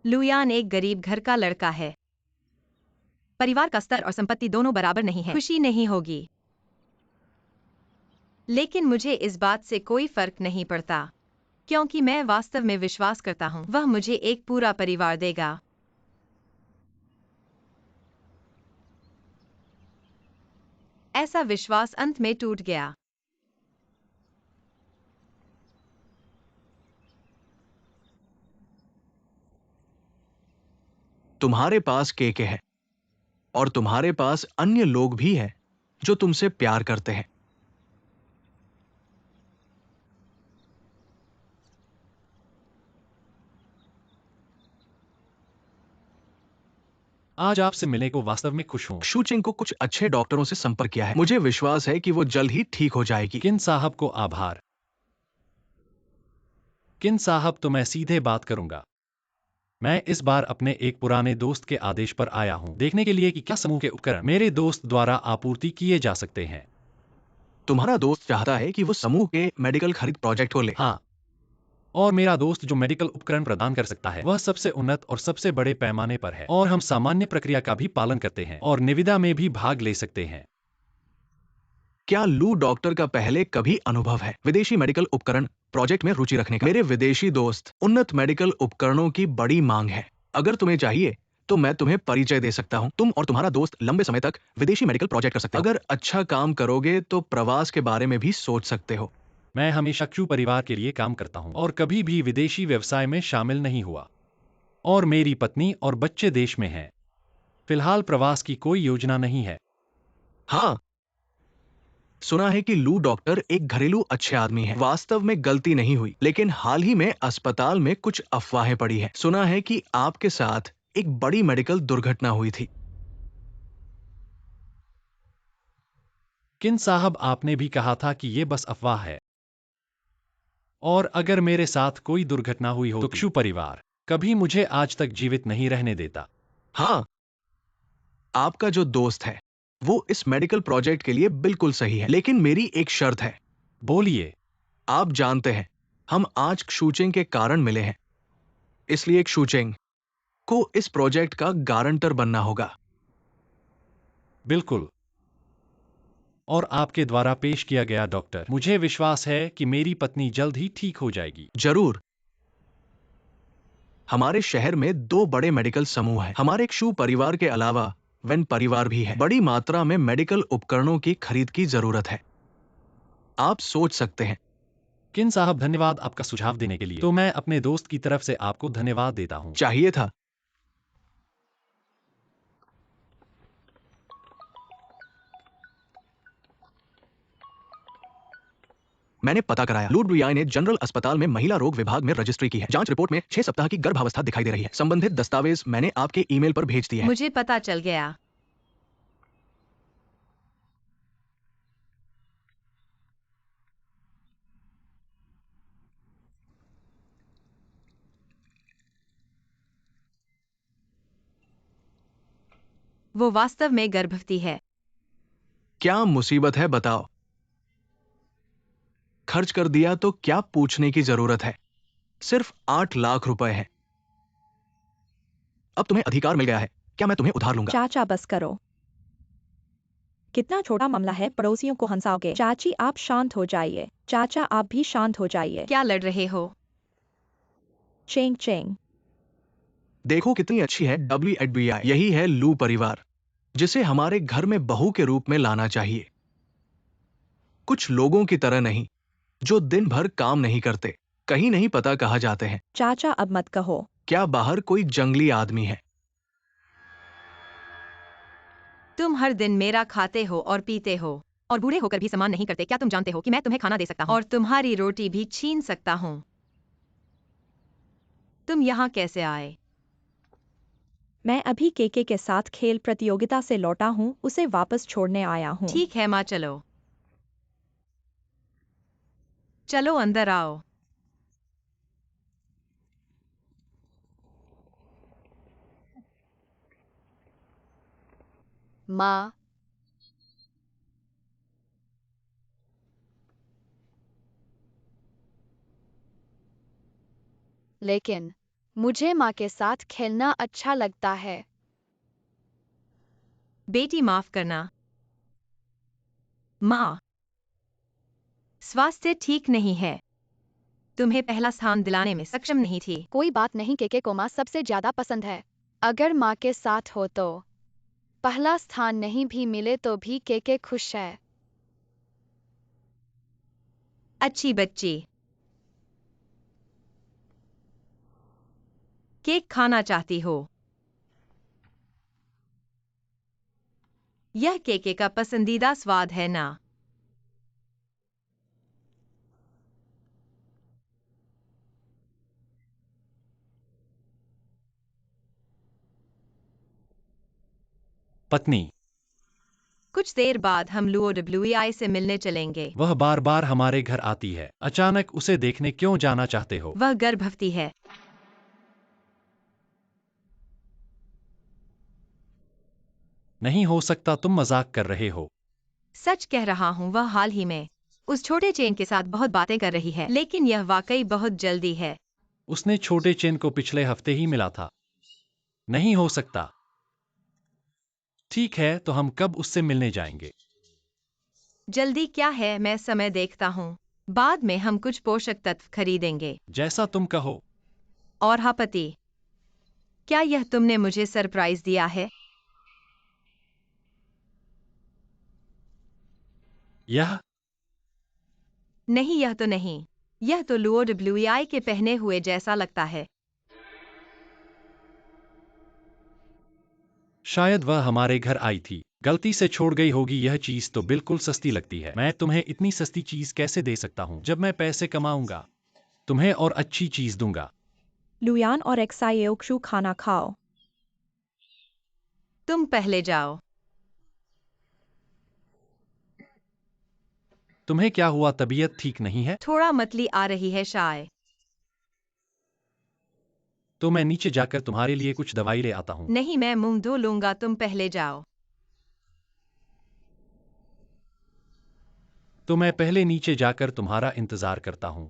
लुयान एक गरीब घर का लड़का है। परिवार का स्तर और संपत्ति दोनों बराबर नहीं है, खुशी नहीं होगी। लेकिन मुझे इस बात से कोई फर्क नहीं पड़ता, क्योंकि मैं वास्तव में विश्वास करता हूँ वह मुझे एक पूरा परिवार देगा। ऐसा विश्वास अंत में टूट गया। तुम्हारे पास केके है और तुम्हारे पास अन्य लोग भी हैं जो तुमसे प्यार करते हैं। आज आपसे मिलने को वास्तव में खुश हूँ। शूचिंग को कुछ अच्छे डॉक्टरों से संपर्क किया है। मुझे विश्वास है कि वो जल्द ही ठीक हो जाएगी। किन साहब को आभार। किन साहब, तो मैं सीधे बात करूंगा। मैं इस बार अपने एक पुराने दोस्त के आदेश पर आया हूं, देखने के लिए कि क्या समूह के उपकरण मेरे दोस्त द्वारा आपूर्ति किए जा सकते हैं। तुम्हारा दोस्त चाहता है कि वो समूह के मेडिकल खरीद प्रोजेक्ट को ले। हाँ, और मेरा दोस्त जो मेडिकल उपकरण प्रदान कर सकता है वह सबसे उन्नत और सबसे बड़े पैमाने पर है, और हम सामान्य प्रक्रिया का भी पालन करते हैं और निविदा में भी भाग ले सकते हैं। क्या लू डॉक्टर का पहले कभी अनुभव है विदेशी मेडिकल उपकरण प्रोजेक्ट में रुचि रखने का? मेरे विदेशी दोस्त, उन्नत मेडिकल उपकरणों की बड़ी मांग है। अगर तुम्हें चाहिए तो मैं तुम्हें परिचय दे सकता हूं। तुम और तुम्हारा दोस्त लंबे समय तक विदेशी मेडिकल प्रोजेक्ट कर सकते हो। अगर अच्छा काम करोगे तो प्रवास के बारे में भी सोच सकते हो। मैं हमेशा क्षु परिवार के लिए काम करता हूं और कभी भी विदेशी व्यवसाय में शामिल नहीं हुआ, और मेरी पत्नी और बच्चे देश में हैं। फिलहाल प्रवास की कोई योजना नहीं है। हाँ, सुना है कि लू डॉक्टर एक घरेलू अच्छे आदमी हैं। वास्तव में गलती नहीं हुई, लेकिन हाल ही में अस्पताल में कुछ अफवाहें पड़ी है। सुना है कि आपके साथ एक बड़ी मेडिकल दुर्घटना हुई थी। किन साहब, आपने भी कहा था कि ये बस अफवाह है, और अगर मेरे साथ कोई दुर्घटना हुई हो तो क्षु परिवार कभी मुझे आज तक जीवित नहीं रहने देता। हाँ, आपका जो दोस्त है वो इस मेडिकल प्रोजेक्ट के लिए बिल्कुल सही है, लेकिन मेरी एक शर्त है। बोलिए। आप जानते हैं, हम आज क्षूचेंग के कारण मिले हैं, इसलिए क्षूचेंग को इस प्रोजेक्ट का गारंटर बनना होगा। बिल्कुल, और आपके द्वारा पेश किया गया डॉक्टर, मुझे विश्वास है कि मेरी पत्नी जल्द ही ठीक हो जाएगी। जरूर। हमारे शहर में 2 बड़े मेडिकल समूह हैं। हमारे क्षु परिवार के अलावा वेन परिवार भी है। बड़ी मात्रा में मेडिकल उपकरणों की खरीद की जरूरत है। आप सोच सकते हैं। किन साहब, धन्यवाद आपका सुझाव देने के लिए। तो मैं अपने दोस्त की तरफ से आपको धन्यवाद देता हूं। चाहिए था। मैंने पता कराया, लुडवियाई ने जनरल अस्पताल में महिला रोग विभाग में रजिस्ट्री की है। जांच रिपोर्ट में 6 सप्ताह की गर्भावस्था दिखाई दे रही है। संबंधित दस्तावेज मैंने आपके ईमेल पर भेज दिए हैं। मुझे पता चल गया। वो वास्तव में गर्भवती है। क्या मुसीबत है बताओ। खर्च कर दिया तो क्या पूछने की जरूरत है। सिर्फ 8 लाख रुपए हैं। अब तुम्हें अधिकार मिल गया है। क्या मैं तुम्हें उधार लूंगा? चाचा बस करो। कितना छोटा मामला है, पड़ोसियों को हंसाओगे। चाची आप शांत हो जाइए। चाचा आप भी शांत हो जाइए। क्या लड़ रहे हो? चेंग चेंग। देखो कितनी अच्छी है WHBI। यही है लू परिवार, जिसे हमारे घर में बहू के रूप में लाना चाहिए। कुछ लोगों की तरह नहीं, जो दिन भर काम नहीं करते, कहीं नहीं पता कहाँ जाते हैं। चाचा अब मत कहो। क्या बाहर कोई जंगली आदमी है? तुम हर दिन मेरा खाते हो और पीते हो, और बूढ़े होकर भी सम्मान नहीं करते। क्या तुम जानते हो कि मैं तुम्हें खाना दे सकता हूँ और तुम्हारी रोटी भी छीन सकता हूँ? तुम यहाँ कैसे आए? मैं अभी केके के साथ खेल प्रतियोगिता से लौटा हूँ, उसे वापस छोड़ने आया हूँ। ठीक है माँ, चलो चलो अंदर आओ। माँ, लेकिन मुझे माँ के साथ खेलना अच्छा लगता है। बेटी माफ करना। माँ, स्वास्थ्य ठीक नहीं है। तुम्हें पहला स्थान दिलाने में सक्षम नहीं थी। कोई बात नहीं, केके को माँ सबसे ज्यादा पसंद है। अगर माँ के साथ हो तो पहला स्थान नहीं भी मिले तो भी केके खुश है। अच्छी बच्ची। केक खाना चाहती हो? यह केके का पसंदीदा स्वाद है ना? पत्नी। कुछ देर बाद हम लुओडब्ल्यूई से मिलने चलेंगे। वह बार बार हमारे घर आती है। अचानक उसे देखने क्यों जाना चाहते हो? वह गर्भवती है। नहीं हो सकता, तुम मजाक कर रहे हो। सच कह रहा हूँ, वह हाल ही में उस छोटे चेन के साथ बहुत बातें कर रही है, लेकिन यह वाकई बहुत जल्दी है। उसने छोटे चेन को पिछले हफ्ते ही मिला था। नहीं हो सकता। ठीक है, तो हम कब उससे मिलने जाएंगे? जल्दी क्या है, मैं समय देखता हूँ। बाद में हम कुछ पोषक तत्व खरीदेंगे। जैसा तुम कहो। और हाँ पति, क्या यह तुमने मुझे सरप्राइज दिया है? यह नहीं, यह तो नहीं। यह तो लुओडब्ल्यूई के पहने हुए जैसा लगता है। शायद वह हमारे घर आई थी, गलती से छोड़ गई होगी। यह चीज तो बिल्कुल सस्ती लगती है। मैं तुम्हें इतनी सस्ती चीज कैसे दे सकता हूँ? जब मैं पैसे कमाऊंगा तुम्हें और अच्छी चीज दूंगा। लुयान और एक्सायोक्शु खाना खाओ। तुम पहले जाओ। तुम्हें क्या हुआ? तबीयत ठीक नहीं है? थोड़ा मतली आ रही है शाय। तो मैं नीचे जाकर तुम्हारे लिए कुछ दवाई ले आता हूँ। नहीं, मैं मुंह धो लूंगा, तुम पहले जाओ। तो मैं पहले नीचे जाकर तुम्हारा इंतजार करता हूँ।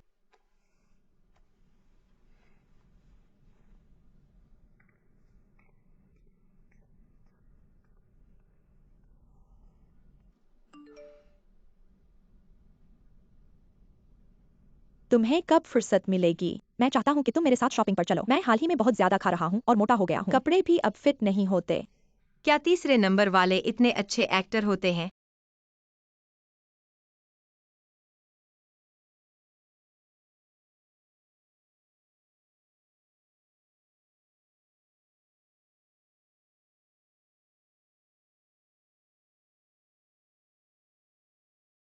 तुम्हें कब फुर्सत मिलेगी? मैं चाहता हूँ कि तुम मेरे साथ शॉपिंग पर चलो। मैं हाल ही में बहुत ज्यादा खा रहा हूँ और मोटा हो गया हूँ। कपड़े भी अब फिट नहीं होते। क्या तीसरे नंबर वाले इतने अच्छे एक्टर होते हैं?